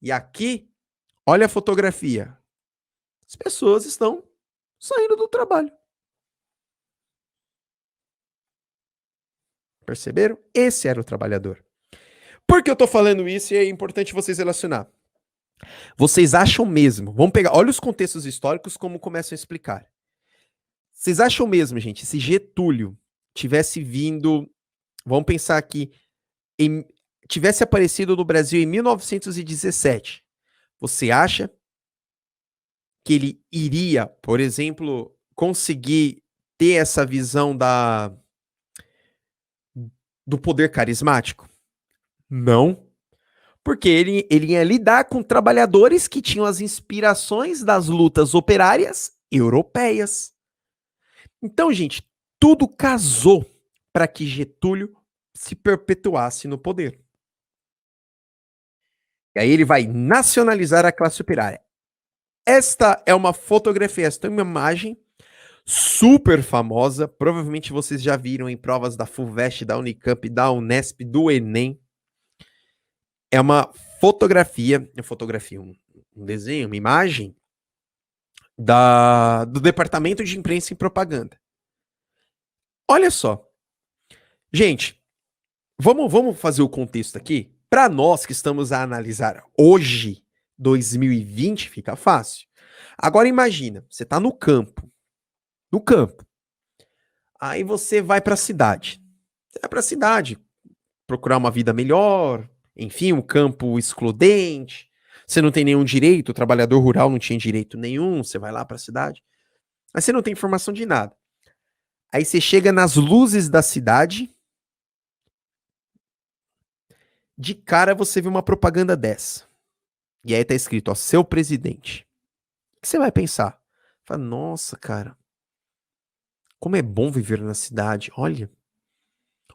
E aqui, olha a fotografia. As pessoas estão saindo do trabalho. Perceberam? Esse era o trabalhador. Por que eu tô falando isso e é importante vocês relacionar? Vocês acham mesmo, vamos pegar, olha os contextos históricos como começam a explicar. Vocês acham mesmo, gente, se Getúlio tivesse vindo, vamos pensar aqui, tivesse aparecido no Brasil em 1917, você acha que ele iria, por exemplo, conseguir ter essa visão do poder carismático? Não. Porque ele ia lidar com trabalhadores que tinham as inspirações das lutas operárias europeias. Então, gente, tudo casou para que Getúlio se perpetuasse no poder. E aí ele vai nacionalizar a classe operária. Esta é uma fotografia, esta é uma imagem super famosa. Provavelmente vocês já viram em provas da FUVEST, da Unicamp, da Unesp, do Enem. É uma fotografia, um desenho, uma imagem do Departamento de Imprensa e Propaganda. Olha só. Gente, vamos fazer o contexto aqui? Para nós que estamos a analisar hoje, 2020, fica fácil. Agora imagina, você está no campo. No campo. Aí você vai para a cidade. Você vai para a cidade procurar uma vida melhor, enfim, um campo excludente. Você não tem nenhum direito, o trabalhador rural não tinha direito nenhum, você vai lá para a cidade. Mas você não tem informação de nada. Aí você chega nas luzes da cidade, de cara você vê uma propaganda dessa. E aí tá escrito, ó, seu presidente. O que você vai pensar? Fala, nossa, cara, como é bom viver na cidade. Olha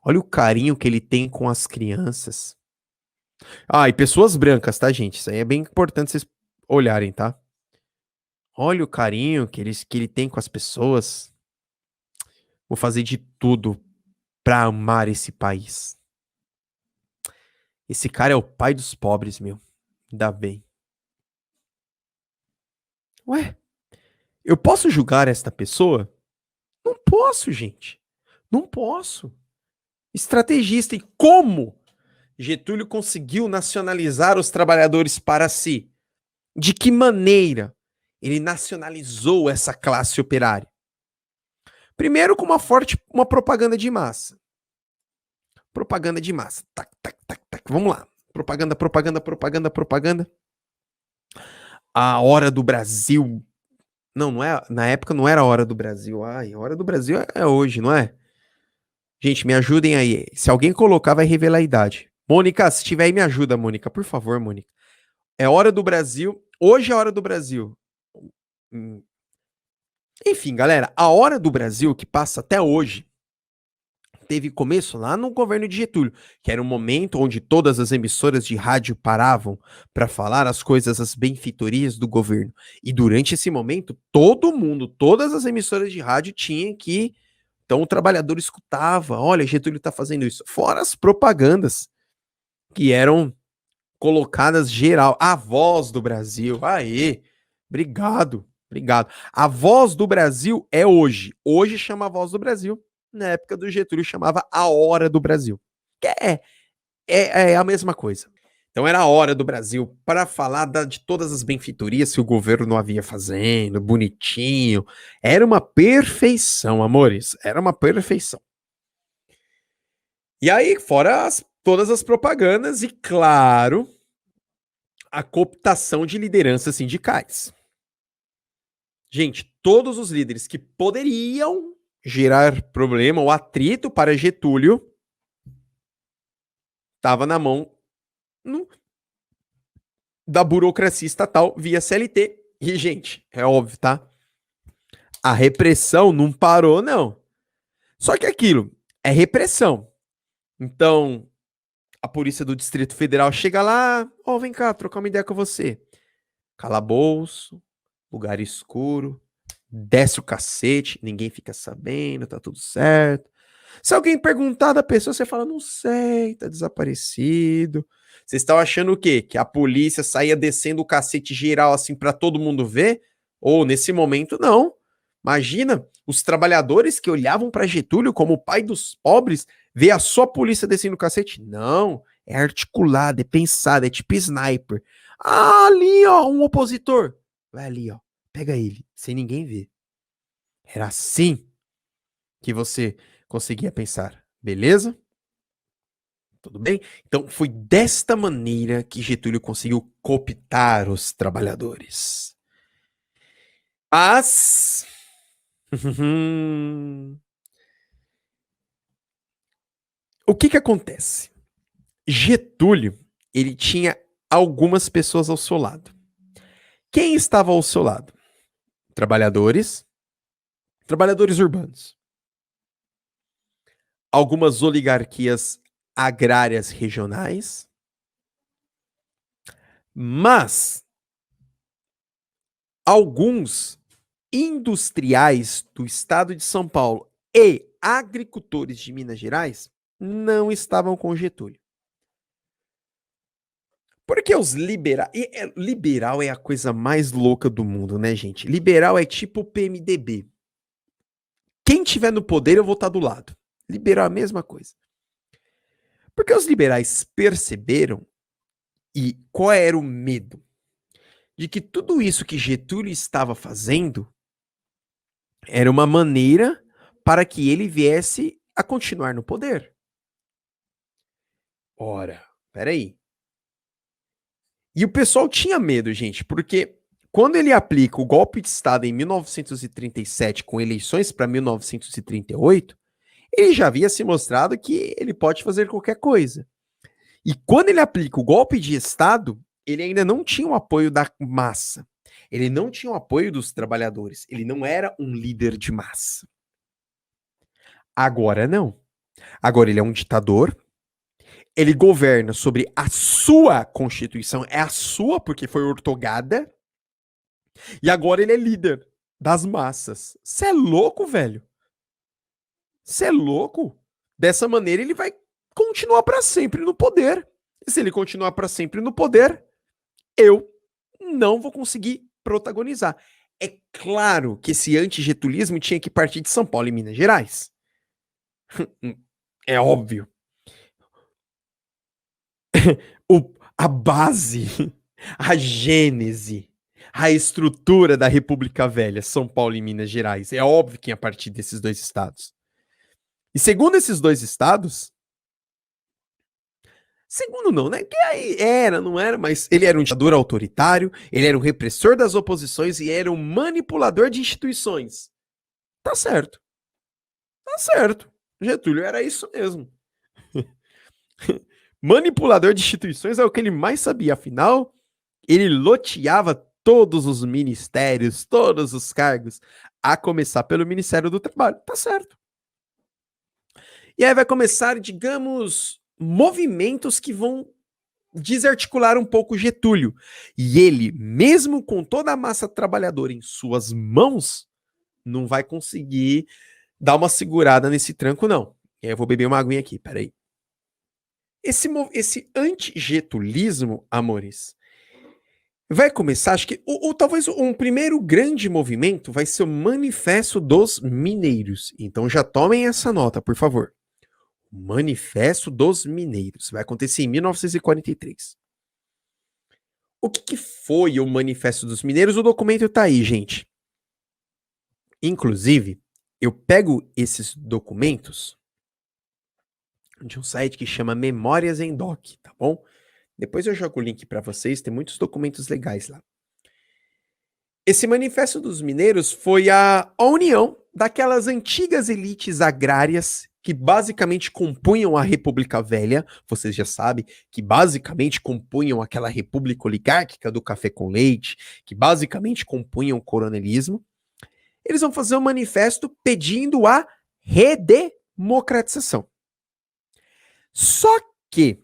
o carinho que ele tem com as crianças. Ah, e pessoas brancas, tá, gente? Isso aí é bem importante vocês olharem, tá? Olha o carinho que ele tem com as pessoas. Vou fazer de tudo pra amar esse país. Esse cara é o pai dos pobres, meu. Ainda bem. Ué, eu posso julgar esta pessoa? Não posso, gente. Não posso. Estrategista. E como Getúlio conseguiu nacionalizar os trabalhadores para si? De que maneira ele nacionalizou essa classe operária? Primeiro, com uma propaganda de massa. Propaganda de massa. Tac, tac, tac, tac. Vamos lá. Propaganda, propaganda, propaganda, propaganda. A Hora do Brasil. Não é. Na época não era a Hora do Brasil. Ai, a Hora do Brasil é hoje, não é? Gente, me ajudem aí. Se alguém colocar, vai revelar a idade. Mônica, se tiver aí, me ajuda, Mônica. Por favor, Mônica. É Hora do Brasil. Hoje é Hora do Brasil. Enfim, galera, a Hora do Brasil, que passa até hoje, teve começo lá no governo de Getúlio, que era um momento onde todas as emissoras de rádio paravam para falar as coisas, as benfeitorias do governo. E durante esse momento, todo mundo, todas as emissoras de rádio tinham que. Então o trabalhador escutava: olha, Getúlio está fazendo isso. Fora as propagandas que eram colocadas geral. A Voz do Brasil. Aê, obrigado, obrigado. A Voz do Brasil é hoje. Hoje chama a Voz do Brasil. Na época do Getúlio chamava A Hora do Brasil. Que é a mesma coisa. Então era a Hora do Brasil para falar de todas as benfeitorias que o governo não havia fazendo, bonitinho. Era uma perfeição, amores. Era uma perfeição. E aí, fora todas as propagandas e, claro, a cooptação de lideranças sindicais. Gente, todos os líderes que poderiam gerar problema ou atrito para Getúlio estava na mão no, da burocracia estatal via CLT. E, gente, é óbvio, tá? A repressão não parou, não. Só que aquilo é repressão. Então, a polícia do Distrito Federal chega lá, ó, vem cá, trocar uma ideia com você. Calabouço, lugar escuro, desce o cacete, ninguém fica sabendo, tá tudo certo. Se alguém perguntar da pessoa, você fala, não sei, tá desaparecido. Vocês estão achando o quê? Que a polícia saía descendo o cacete geral assim pra todo mundo ver? Ou nesse momento, não. Imagina os trabalhadores que olhavam pra Getúlio como o pai dos pobres, ver a sua polícia descendo o cacete? Não, é articulado, é pensado, é tipo sniper. Ah, ali, ó, um opositor. Vai ali, ó, pega ele, sem ninguém ver. Era assim que você conseguia pensar, beleza? Tudo bem? Então foi desta maneira que Getúlio conseguiu cooptar os trabalhadores. Mas o que que acontece? Getúlio, ele tinha algumas pessoas ao seu lado. Quem estava ao seu lado? Trabalhadores, trabalhadores urbanos. Algumas oligarquias agrárias regionais, mas alguns industriais do estado de São Paulo e agricultores de Minas Gerais não estavam com Getúlio. Porque os liberais. Liberal é a coisa mais louca do mundo, né, gente? Liberal é tipo o PMDB. Quem tiver no poder, eu vou estar do lado. Liberal é a mesma coisa. Porque os liberais perceberam, e qual era o medo? De que tudo isso que Getúlio estava fazendo era uma maneira para que ele viesse a continuar no poder. Ora, peraí. E o pessoal tinha medo, gente, porque quando ele aplica o golpe de Estado em 1937 com eleições para 1938, ele já havia se mostrado que ele pode fazer qualquer coisa. E quando ele aplica o golpe de Estado, ele ainda não tinha o apoio da massa. Ele não tinha o apoio dos trabalhadores. Ele não era um líder de massa. Agora não. Agora ele é um ditador. Ele governa sobre a sua Constituição. É a sua, porque foi ortogada. E agora ele é líder das massas. Você é louco, velho? Você é louco? Dessa maneira ele vai continuar para sempre no poder. E se ele continuar para sempre no poder, eu não vou conseguir protagonizar. É claro que esse antigetulismo tinha que partir de São Paulo e Minas Gerais. É óbvio. A base, a gênese, a estrutura da República Velha, São Paulo e Minas Gerais. É óbvio que ia partir desses dois estados. E segundo esses dois estados, segundo não, né? Que aí era, não era, mas ele era um ditador autoritário, ele era um repressor das oposições e era um manipulador de instituições. Tá certo. Tá certo. Getúlio era isso mesmo. Manipulador de instituições é o que ele mais sabia, afinal, ele loteava todos os ministérios, todos os cargos, a começar pelo Ministério do Trabalho. Tá certo. E aí vai começar, digamos, movimentos que vão desarticular um pouco Getúlio. E ele, mesmo com toda a massa trabalhadora em suas mãos, não vai conseguir dar uma segurada nesse tranco, não. E aí eu vou beber uma aguinha aqui, peraí. Esse antigetulismo, amores, vai começar, acho que, talvez um primeiro grande movimento vai ser o Manifesto dos Mineiros. Então já tomem essa nota, por favor. Manifesto dos Mineiros. Vai acontecer em 1943. O que foi o Manifesto dos Mineiros? O documento tá aí, gente. Inclusive, eu pego esses documentos de um site que chama Memórias em Doc, tá bom? Depois eu jogo o link para vocês, tem muitos documentos legais lá. Esse Manifesto dos Mineiros foi a união daquelas antigas elites agrárias que basicamente compunham a República Velha, vocês já sabem, que basicamente compunham aquela república oligárquica do café com leite, que basicamente compunham o coronelismo. Eles vão fazer um manifesto pedindo a redemocratização. Só que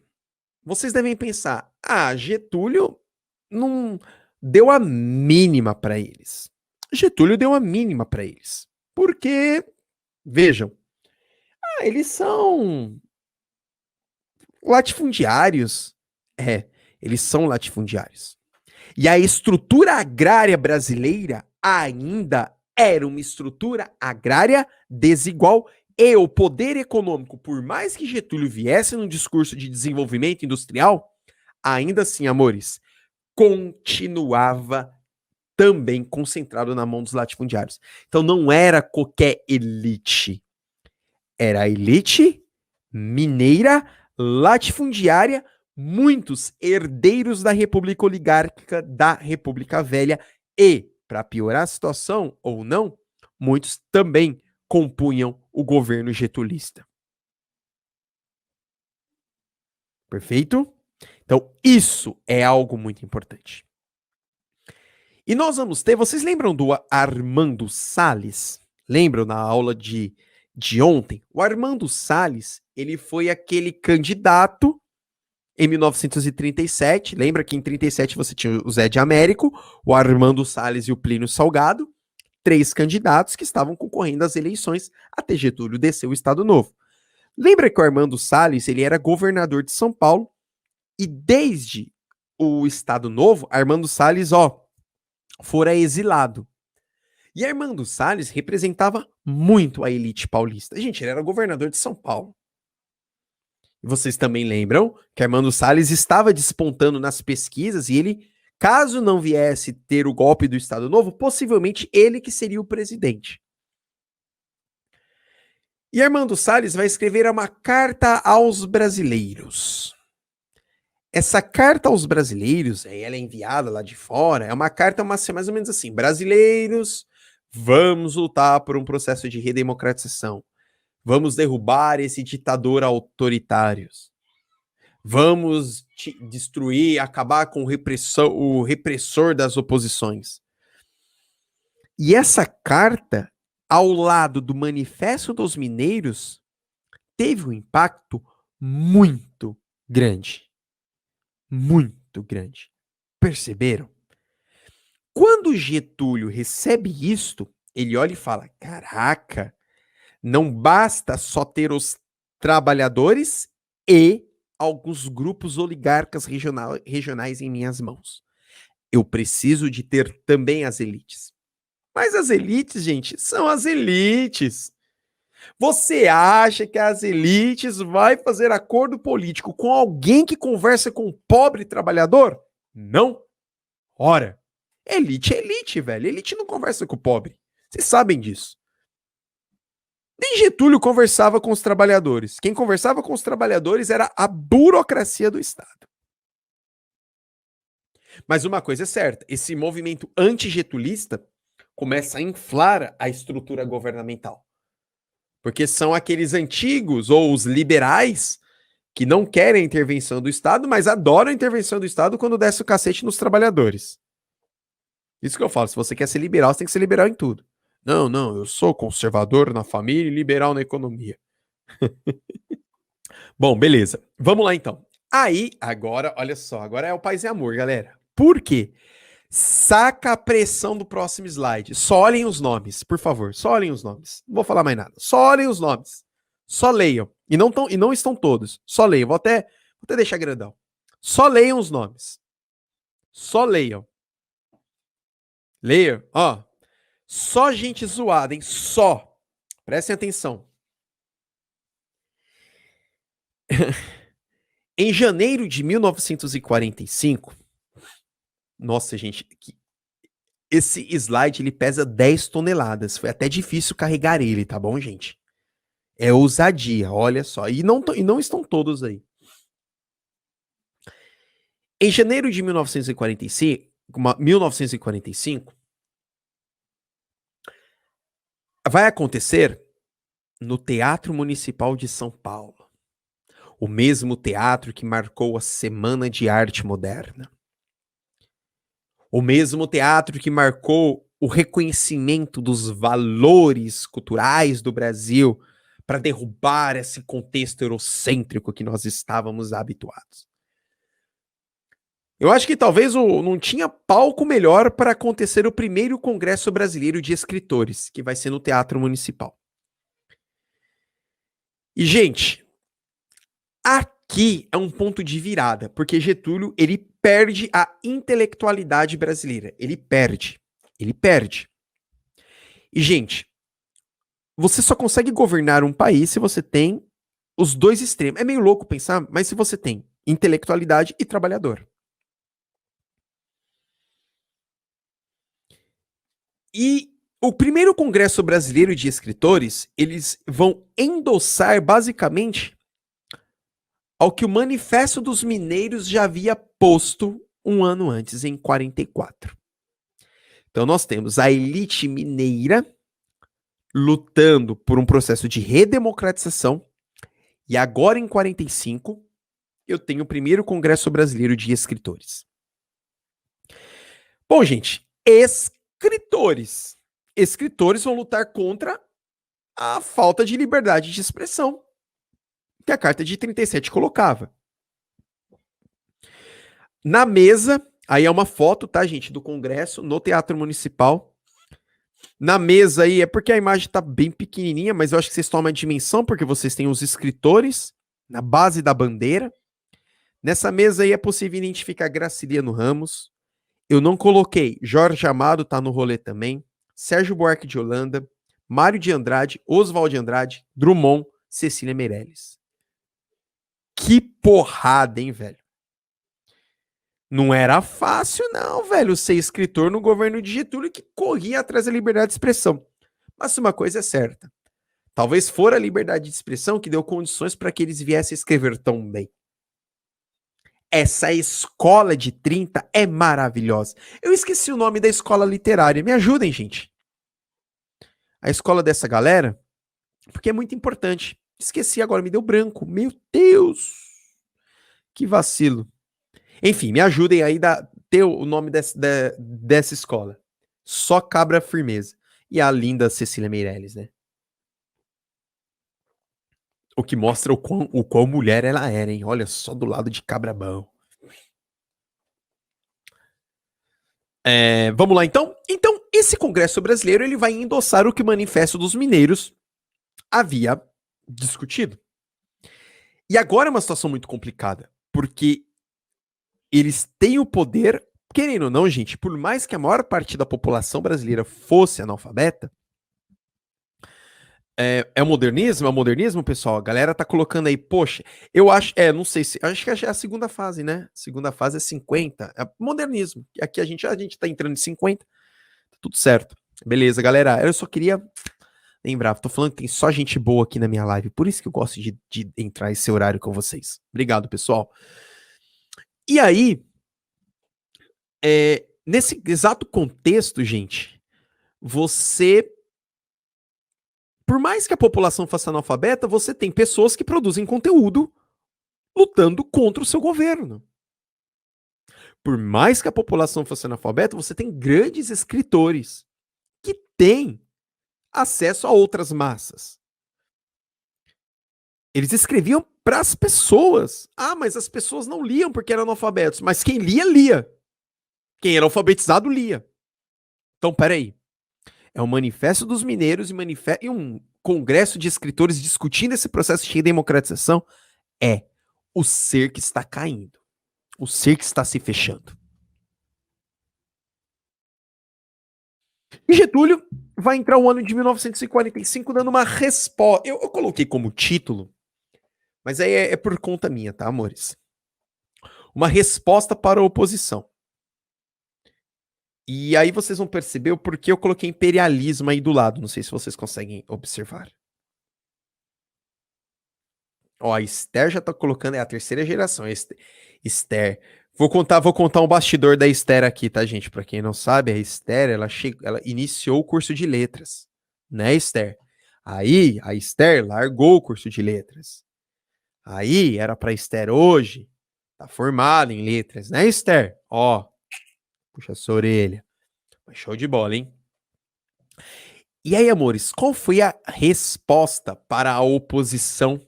vocês devem pensar, Getúlio não deu a mínima para eles. Getúlio deu a mínima para eles. Porque, vejam, eles são latifundiários. Eles são latifundiários. E a estrutura agrária brasileira ainda era uma estrutura agrária desigual e o poder econômico, por mais que Getúlio viesse num discurso de desenvolvimento industrial, ainda assim, amores, continuava também concentrado na mão dos latifundiários. Então não era qualquer elite. Era a elite mineira, latifundiária, muitos herdeiros da República Oligárquica, da República Velha e, para piorar a situação, ou não, muitos também compunham o governo getulista. Perfeito? Então, isso é algo muito importante. E nós vamos ter, vocês lembram do Armando Salles? Lembram na aula de ontem? O Armando Salles, ele foi aquele candidato em 1937. Lembra que em 37 você tinha o Zé de Américo, o Armando Salles e o Plínio Salgado, 3 candidatos que estavam concorrendo às eleições até Getúlio descer o Estado Novo. Lembra que o Armando Salles, ele era governador de São Paulo e desde o Estado Novo, Armando Salles, fora exilado. E Armando Salles representava muito a elite paulista. Gente, ele era governador de São Paulo. E vocês também lembram que Armando Salles estava despontando nas pesquisas e ele, caso não viesse ter o golpe do Estado Novo, possivelmente ele que seria o presidente. E Armando Salles vai escrever uma carta aos brasileiros. Essa carta aos brasileiros, ela é enviada lá de fora, é uma carta mais ou menos assim: brasileiros, vamos lutar por um processo de redemocratização. Vamos derrubar esse ditador autoritário. Vamos destruir, acabar com o repressor das oposições. E essa carta, ao lado do Manifesto dos Mineiros, teve um impacto muito grande. Muito grande. Perceberam? Quando Getúlio recebe isto, ele olha e fala: caraca, não basta só ter os trabalhadores e alguns grupos oligarcas regionais em minhas mãos. Eu preciso de ter também as elites. Mas as elites, gente, são as elites. Você acha que as elites vai fazer acordo político com alguém que conversa com o pobre trabalhador? Não. Ora, elite é elite, velho. Elite não conversa com o pobre. Vocês sabem disso. Nem Getúlio conversava com os trabalhadores. Quem conversava com os trabalhadores era a burocracia do Estado. Mas uma coisa é certa, esse movimento antigetulista começa a inflar a estrutura governamental. Porque são aqueles antigos ou os liberais que não querem a intervenção do Estado, mas adoram a intervenção do Estado quando desce o cacete nos trabalhadores. Isso que eu falo, se você quer ser liberal, você tem que ser liberal em tudo. Não, eu sou conservador na família e liberal na economia. Bom, beleza. Vamos lá então. Aí, agora, olha só, agora é o paz e amor, galera. Por quê? Saca a pressão do próximo slide. Só olhem os nomes, por favor. Só olhem os nomes. Não vou falar mais nada. Só olhem os nomes. Só leiam. E não estão todos. Só leiam. Vou até deixar grandão. Só leiam os nomes. Só leiam. Leiam. Só gente zoada, hein? Só. Prestem atenção. Em janeiro de 1945, nossa, gente, esse slide ele pesa 10 toneladas. Foi até difícil carregar ele, tá bom, gente? É ousadia, olha só. E não estão todos aí. Em janeiro de 1945, vai acontecer no Teatro Municipal de São Paulo. O mesmo teatro que marcou a Semana de Arte Moderna. O mesmo teatro que marcou o reconhecimento dos valores culturais do Brasil para derrubar esse contexto eurocêntrico que nós estávamos habituados. Eu acho que talvez não tinha palco melhor para acontecer o primeiro Congresso Brasileiro de Escritores, que vai ser no Teatro Municipal. E, gente, aqui é um ponto de virada, porque Getúlio, ele perde a intelectualidade brasileira. Ele perde. E, gente, você só consegue governar um país se você tem os dois extremos. É meio louco pensar, mas se você tem intelectualidade e trabalhador. E o primeiro Congresso Brasileiro de Escritores, eles vão endossar basicamente ao que o Manifesto dos Mineiros já havia posto um ano antes, em 44. Então nós temos a elite mineira lutando por um processo de redemocratização, e agora em 45 eu tenho o primeiro Congresso Brasileiro de Escritores. Bom, gente, escritores vão lutar contra a falta de liberdade de expressão que a Carta de 37 colocava. Na mesa, aí é uma foto, tá, gente, do Congresso no Teatro Municipal. Na mesa aí, é porque a imagem tá bem pequenininha, mas eu acho que vocês tomam a dimensão, porque vocês têm os escritores na base da bandeira. Nessa mesa aí é possível identificar Graciliano Ramos. Eu não coloquei. Jorge Amado tá no rolê também. Sérgio Buarque de Holanda, Mário de Andrade, Oswald de Andrade, Drummond, Cecília Meirelles. Que porrada, hein, velho? Não era fácil, não, velho, ser escritor no governo de Getúlio, que corria atrás da liberdade de expressão. Mas uma coisa é certa. Talvez fora a liberdade de expressão que deu condições para que eles viessem a escrever tão bem. Essa escola de 30 é maravilhosa. Eu esqueci o nome da escola literária. Me ajudem, gente. A escola dessa galera, porque é muito importante. Esqueci agora, me deu branco. Meu Deus! Que vacilo. Enfim, me ajudem aí a ter o nome dessa escola. Só Cabra Firmeza. E a linda Cecília Meirelles, né? O que mostra o quão mulher ela era, hein? Olha só do lado de Cabrabão. Vamos lá, então? Então, esse Congresso Brasileiro ele vai endossar o que o Manifesto dos Mineiros havia discutido. E agora é uma situação muito complicada, porque eles têm o poder, querendo ou não, gente, por mais que a maior parte da população brasileira fosse analfabeta, é o modernismo, pessoal? A galera tá colocando aí, poxa, eu acho, não sei se, acho que é a segunda fase, né? Segunda fase é 50, é modernismo. Aqui a gente tá entrando em 50, tá tudo certo. Beleza, galera, eu só queria lembrar, tô falando que tem só gente boa aqui na minha live, por isso que eu gosto de entrar esse horário com vocês. Obrigado, pessoal. E aí, nesse exato contexto, gente, por mais que a população fosse analfabeta, você tem pessoas que produzem conteúdo lutando contra o seu governo. Por mais que a população fosse analfabeta, você tem grandes escritores que têm acesso a outras massas. Eles escreviam para as pessoas. Ah, mas as pessoas não liam porque eram analfabetos. Mas quem lia, lia. Quem era alfabetizado, lia. Então, peraí. É o Manifesto dos Mineiros e um congresso de escritores discutindo esse processo de democratização. É o ser que está caindo. O ser que está se fechando. E Getúlio vai entrar o ano de 1945 dando uma resposta. Eu coloquei como título, mas aí é por conta minha, tá, amores? Uma resposta para a oposição. E aí vocês vão perceber o porquê eu coloquei imperialismo aí do lado. Não sei se vocês conseguem observar. Ó, a Esther já tá colocando, é a terceira geração. Esther. Vou contar um bastidor da Esther aqui, tá, gente? Pra quem não sabe, a Esther, ela iniciou o curso de letras né, Esther? Aí a Esther largou o curso de letras. Aí era para Esther hoje tá formada em letras, né, Esther? Ó, puxa sua orelha. Show de bola, hein? E aí, amores, qual foi a resposta para a oposição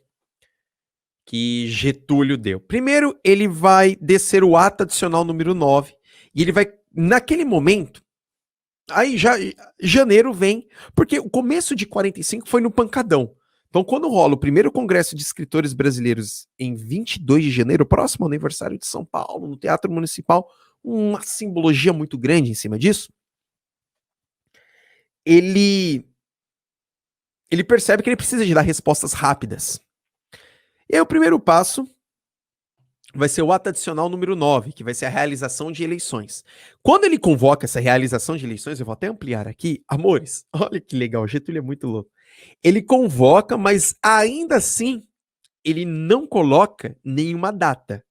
que Getúlio deu? Primeiro, ele vai descer o ato adicional número 9 e ele vai, naquele momento, aí já janeiro vem, porque o começo de 45 foi no pancadão. Então, quando rola o primeiro Congresso de Escritores Brasileiros em 22 de janeiro, próximo ao aniversário de São Paulo, no Teatro Municipal, uma simbologia muito grande em cima disso, ele percebe que ele precisa de dar respostas rápidas. E aí o primeiro passo vai ser o ato adicional número 9, que vai ser a realização de eleições. Quando ele convoca essa realização de eleições, eu vou até ampliar aqui, amores, olha que legal, o Getúlio é muito louco. Ele convoca, mas ainda assim, ele não coloca nenhuma data.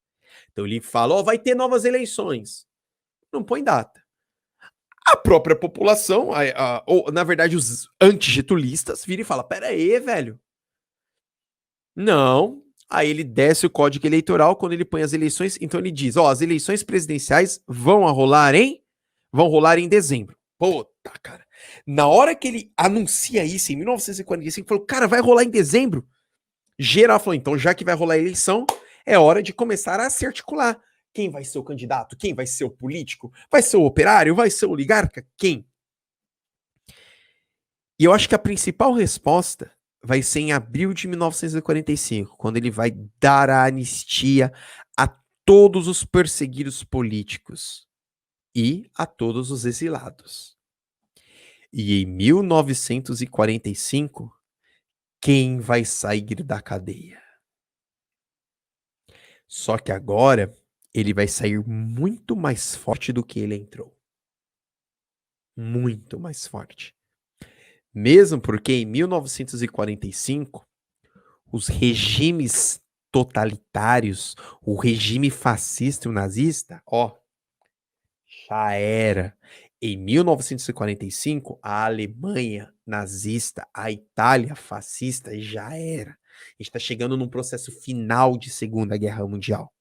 Então ele fala, ó, vai ter novas eleições. Não põe data. A própria população, ou na verdade os antigetulistas, viram e falam, pera aí, velho. Não. Aí ele desce o código eleitoral quando ele põe as eleições. Então ele diz: ó, as eleições presidenciais vão rolar em dezembro. Puta, cara. Na hora que ele anuncia isso, em 1945, falou: cara, vai rolar em dezembro. Geral falou: então, já que vai rolar a eleição, é hora de começar a se articular. Quem vai ser o candidato? Quem vai ser o político? Vai ser o operário? Vai ser o oligarca? Quem? E eu acho que a principal resposta vai ser em abril de 1945, quando ele vai dar a anistia a todos os perseguidos políticos e a todos os exilados. E em 1945, quem vai sair da cadeia? Só que agora ele vai sair muito mais forte do que ele entrou. Muito mais forte. Mesmo porque em 1945 os regimes totalitários, o regime fascista e o nazista, ó, já era. Em 1945, a Alemanha nazista, a Itália fascista já era. A gente está chegando num processo final de Segunda Guerra Mundial.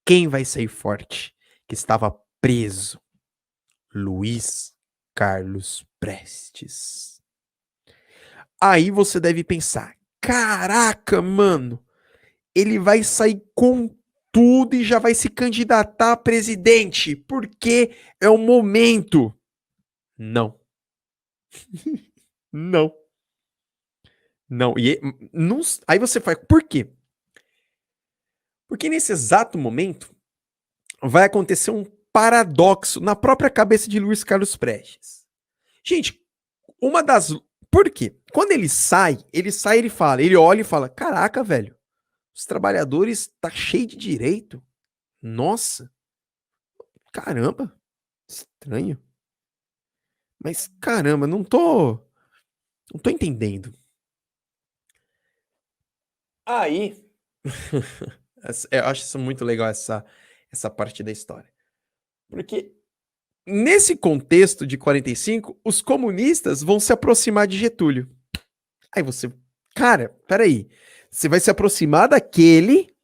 Quem vai sair forte? Que estava preso? Luiz Carlos Prestes. Aí você deve pensar, caraca, mano, ele vai sair com tudo e já vai se candidatar a presidente, porque é o momento. Não. Não. Não. Não. Aí você faz. Por quê? Porque nesse exato momento vai acontecer um paradoxo na própria cabeça de Luiz Carlos Prestes. Gente, uma das. Por quê? Quando ele sai, ele fala, ele olha e fala: caraca, velho, os trabalhadores tá cheio de direito. Nossa, caramba, estranho. Mas caramba, não tô entendendo. Aí, eu acho isso muito legal essa parte da história. Porque nesse contexto de 45, os comunistas vão se aproximar de Getúlio. Aí você, cara, peraí, você vai se aproximar daquele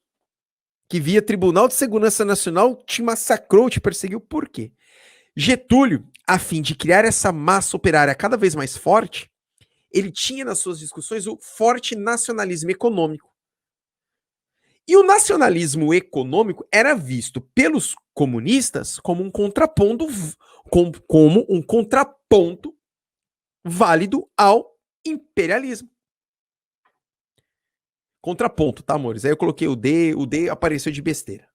que via Tribunal de Segurança Nacional te massacrou, te perseguiu, por quê? Getúlio, a fim de criar essa massa operária cada vez mais forte, ele tinha nas suas discussões o forte nacionalismo econômico. E o nacionalismo econômico era visto pelos comunistas como um contraponto, como um contraponto válido ao imperialismo. Contraponto, tá, amores? Aí eu coloquei o D apareceu de besteira.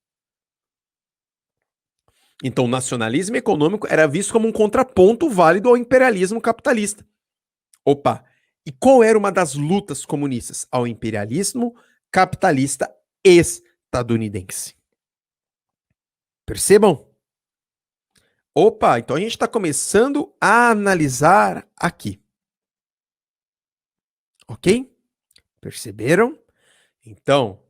Então, o nacionalismo econômico era visto como um contraponto válido ao imperialismo capitalista. Opa! E qual era uma das lutas comunistas? Ao imperialismo capitalista estadunidense. Percebam? Opa, então a gente está começando a analisar aqui. Ok? Perceberam? Então,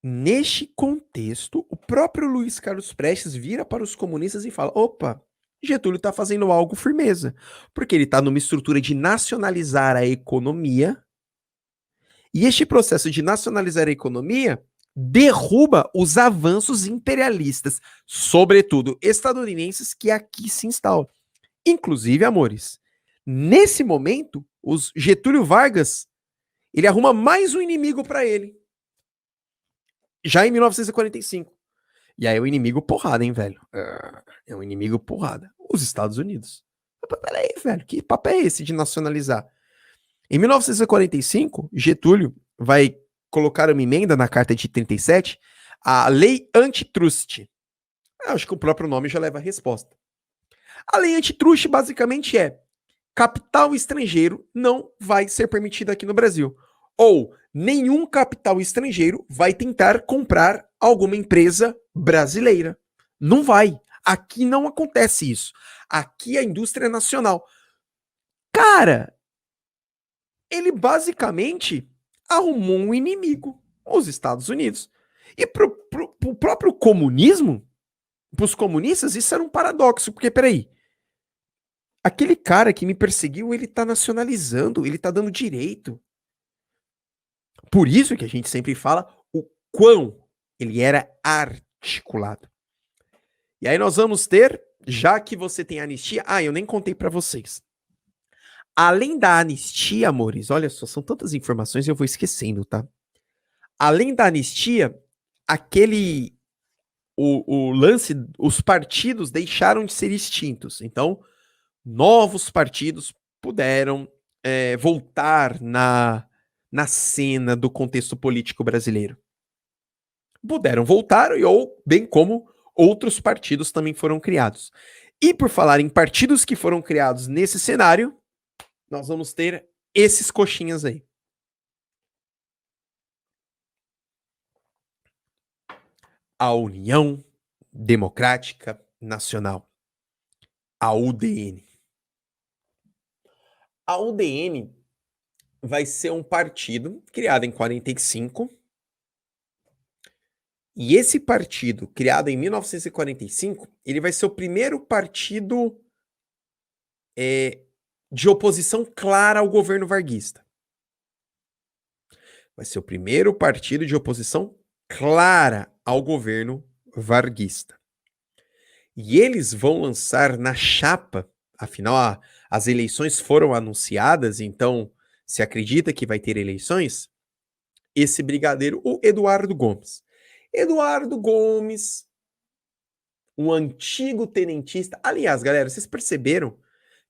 neste contexto, o próprio Luiz Carlos Prestes vira para os comunistas e fala: opa, Getúlio está fazendo algo firmeza, porque ele está numa estrutura de nacionalizar a economia, e este processo de nacionalizar a economia derruba os avanços imperialistas, sobretudo estadunidenses, que aqui se instalam. Inclusive, amores, nesse momento, os Getúlio Vargas, ele arruma mais um inimigo para ele, já em 1945. E aí o inimigo porrada, hein, velho? É um inimigo porrada. Os Estados Unidos. Peraí, velho, que papo é esse de nacionalizar? Em 1945, Getúlio vai colocar uma emenda na Carta de 37, a Lei Antitrust. Eu acho que o próprio nome já leva a resposta. A Lei Antitrust basicamente é: capital estrangeiro não vai ser permitido aqui no Brasil. Ou nenhum capital estrangeiro vai tentar comprar alguma empresa brasileira. Não vai. Aqui não acontece isso. Aqui a indústria é nacional. Cara, ele basicamente arrumou um inimigo, os Estados Unidos. E pro próprio comunismo, pros comunistas, isso era um paradoxo, porque peraí, aquele cara que me perseguiu, ele tá nacionalizando, ele tá dando direito. Por isso que a gente sempre fala o quão ele era articulado. E aí nós vamos ter, já que você tem anistia, eu nem contei pra vocês. Além da anistia, amores, olha só, são tantas informações e eu vou esquecendo, tá? Além da anistia, o lance, os partidos deixaram de ser extintos. Então, novos partidos puderam voltar na cena do contexto político brasileiro. Puderam voltar, ou bem como outros partidos também foram criados. E por falar em partidos que foram criados nesse cenário, nós vamos ter esses coxinhas aí. A União Democrática Nacional, a UDN. A UDN vai ser um partido criado em 45, e esse partido, criado em 1945, ele vai ser o primeiro partido de oposição clara ao governo varguista. Vai ser o primeiro partido de oposição clara ao governo varguista. E eles vão lançar na chapa, afinal as eleições foram anunciadas, então se acredita que vai ter eleições, esse brigadeiro, o Eduardo Gomes. Eduardo Gomes, um antigo tenentista. Aliás, galera, vocês perceberam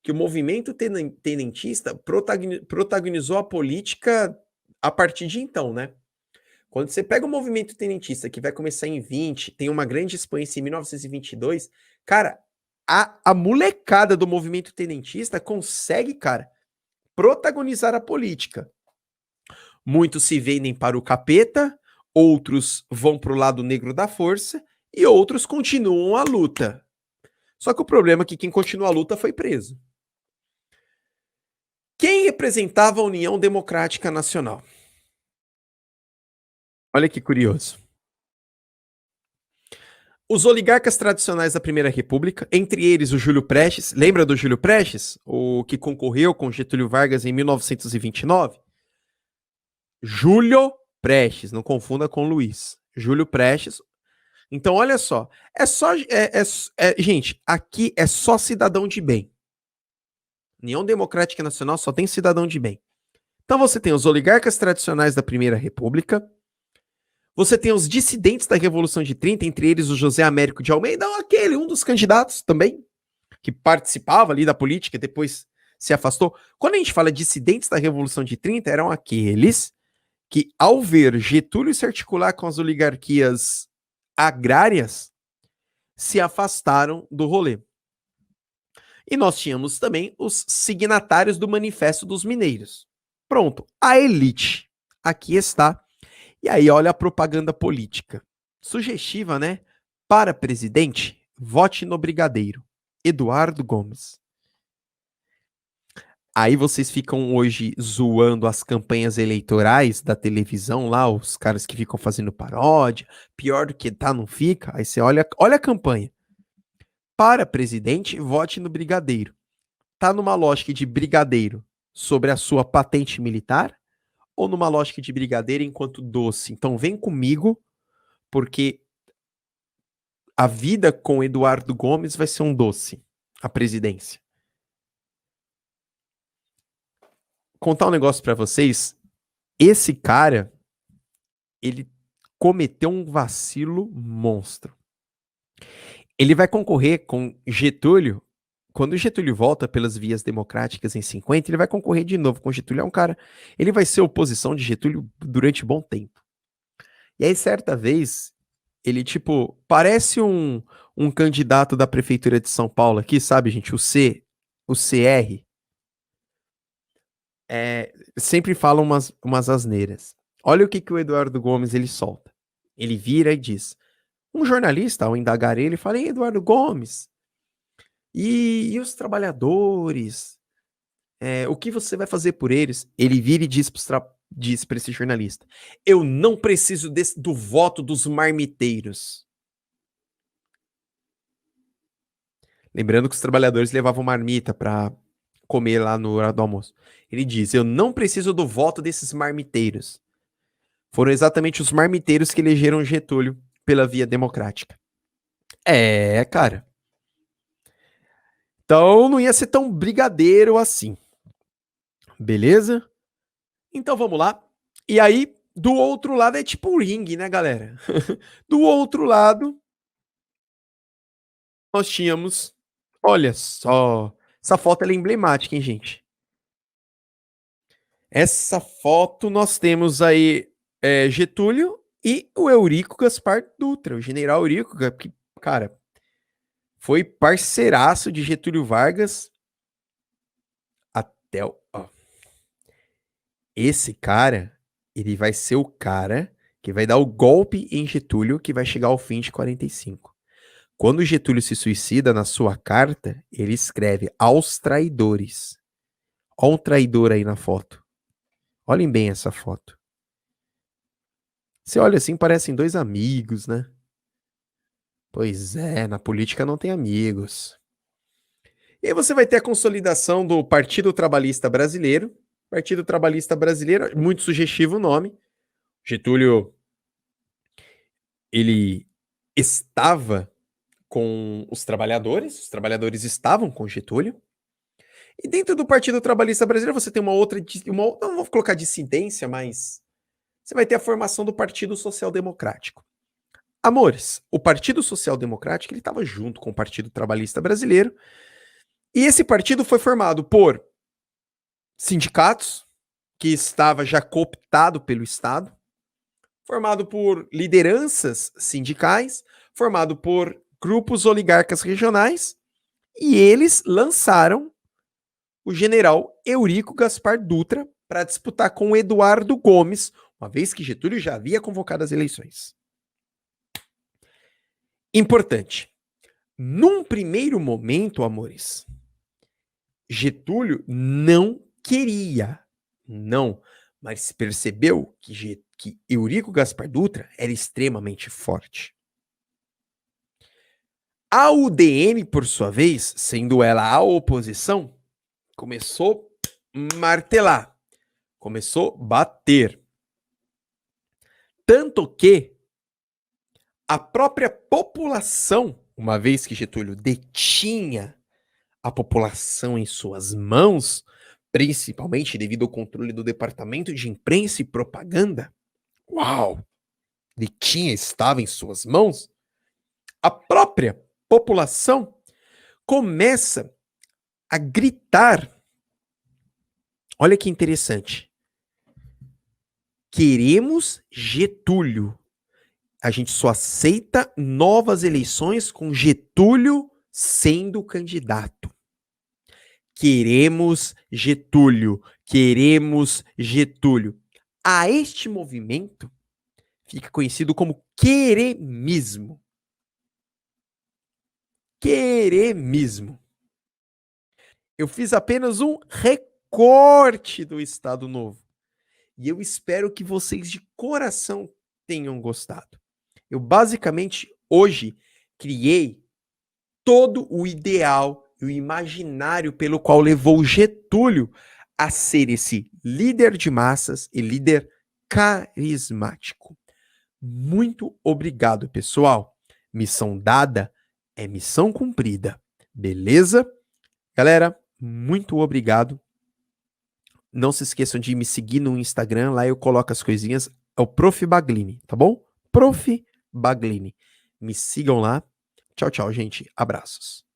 que o movimento tenentista protagonizou a política a partir de então, né? Quando você pega o movimento tenentista, que vai começar em 20, tem uma grande expoência em 1922, cara, a molecada do movimento tenentista consegue, cara, protagonizar a política. Muitos se vendem para o capeta, outros vão para o lado negro da força e outros continuam a luta. Só que o problema é que quem continuou a luta foi preso. Quem representava a União Democrática Nacional? Olha que curioso. Os oligarcas tradicionais da Primeira República, entre eles o Júlio Prestes, lembra do Júlio Prestes? O que concorreu com Getúlio Vargas em 1929? Júlio Prestes, não confunda com Luiz. Júlio Prestes. Então, olha só, gente, aqui é só cidadão de bem. União Democrática Nacional só tem cidadão de bem. Então você tem os oligarcas tradicionais da Primeira República, você tem os dissidentes da Revolução de 30, entre eles o José Américo de Almeida, um dos candidatos também, que participava ali da política e depois se afastou. Quando a gente fala dissidentes da Revolução de 30, eram aqueles que, ao ver Getúlio se articular com as oligarquias agrárias, se afastaram do rolê. E nós tínhamos também os signatários do Manifesto dos Mineiros. Pronto, a elite. Aqui está. E aí, olha a propaganda política. Sugestiva, né? Para presidente, vote no brigadeiro. Eduardo Gomes. Aí vocês ficam hoje zoando as campanhas eleitorais da televisão lá, os caras que ficam fazendo paródia, pior do que tá, não fica. Aí você olha a campanha. para presidente, vote no brigadeiro. Tá numa lógica de brigadeiro sobre a sua patente militar ou numa lógica de brigadeiro enquanto doce? Então vem comigo, porque a vida com Eduardo Gomes vai ser um doce, a presidência. Contar um negócio para vocês, esse cara, ele cometeu um vacilo monstro. Ele vai concorrer com Getúlio. Quando o Getúlio volta pelas vias democráticas em 50, ele vai concorrer de novo com Getúlio. É um cara, ele vai ser oposição de Getúlio durante bom tempo. E aí, certa vez, ele, tipo, parece um candidato da prefeitura de São Paulo aqui, sabe, gente? O CR. Sempre fala umas asneiras. Olha o que o Eduardo Gomes ele solta. Ele vira e diz: um jornalista, ao indagar ele, fala: ei, Eduardo Gomes, e os trabalhadores? O que você vai fazer por eles? Ele vira e diz para esse jornalista: eu não preciso do voto dos marmiteiros. Lembrando que os trabalhadores levavam marmita para comer lá no hora do almoço. Ele diz: eu não preciso do voto desses marmiteiros. Foram exatamente os marmiteiros que elegeram Getúlio pela via democrática. Cara. Então não ia ser tão brigadeiro assim. Beleza? Então vamos lá. E aí, do outro lado é tipo um ringue, né, galera? Do outro lado, nós tínhamos. Olha só. Essa foto ela é emblemática, hein, gente? Essa foto nós temos aí Getúlio e o Eurico Gaspar Dutra, o general Eurico, que, cara, foi parceiraço de Getúlio Vargas até o. Ó. Esse cara, ele vai ser o cara que vai dar o golpe em Getúlio, que vai chegar ao fim de 45. Quando Getúlio se suicida, na sua carta, ele escreve aos traidores. Olha um traidor aí na foto. Olhem bem essa foto. Você olha assim, parecem dois amigos, né? Pois é, na política não tem amigos. E aí você vai ter a consolidação do Partido Trabalhista Brasileiro. Partido Trabalhista Brasileiro, muito sugestivo o nome. Getúlio, ele estava com os trabalhadores estavam com Getúlio. E dentro do Partido Trabalhista Brasileiro você tem uma outra, não vou colocar dissidência, mas você vai ter a formação do Partido Social Democrático. Amores, o Partido Social Democrático ele estava junto com o Partido Trabalhista Brasileiro, e esse partido foi formado por sindicatos, que estava já cooptado pelo Estado, formado por lideranças sindicais, formado por grupos oligarcas regionais, e eles lançaram o general Eurico Gaspar Dutra para disputar com o Eduardo Gomes, uma vez que Getúlio já havia convocado as eleições. Importante. Num primeiro momento, amores, Getúlio não queria, não, mas percebeu que Eurico Gaspar Dutra era extremamente forte. A UDN, por sua vez, sendo ela a oposição, começou a martelar, começou a bater. Tanto que a própria população, uma vez que Getúlio detinha a população em suas mãos, principalmente devido ao controle do Departamento de Imprensa e Propaganda, estava em suas mãos, a própria população começa a gritar. Olha que interessante. Queremos Getúlio. A gente só aceita novas eleições com Getúlio sendo candidato. Queremos Getúlio. Queremos Getúlio. A este movimento fica conhecido como queremismo. Queremismo. Eu fiz apenas um recorte do Estado Novo. E eu espero que vocês de coração tenham gostado. Eu basicamente hoje criei todo o ideal e o imaginário pelo qual levou Getúlio a ser esse líder de massas e líder carismático. Muito obrigado, pessoal. Missão dada é missão cumprida. Beleza? Galera, muito obrigado. Não se esqueçam de me seguir no Instagram, lá eu coloco as coisinhas. É o Prof. Baglini, tá bom? Prof. Baglini. Me sigam lá. Tchau, tchau, gente. Abraços.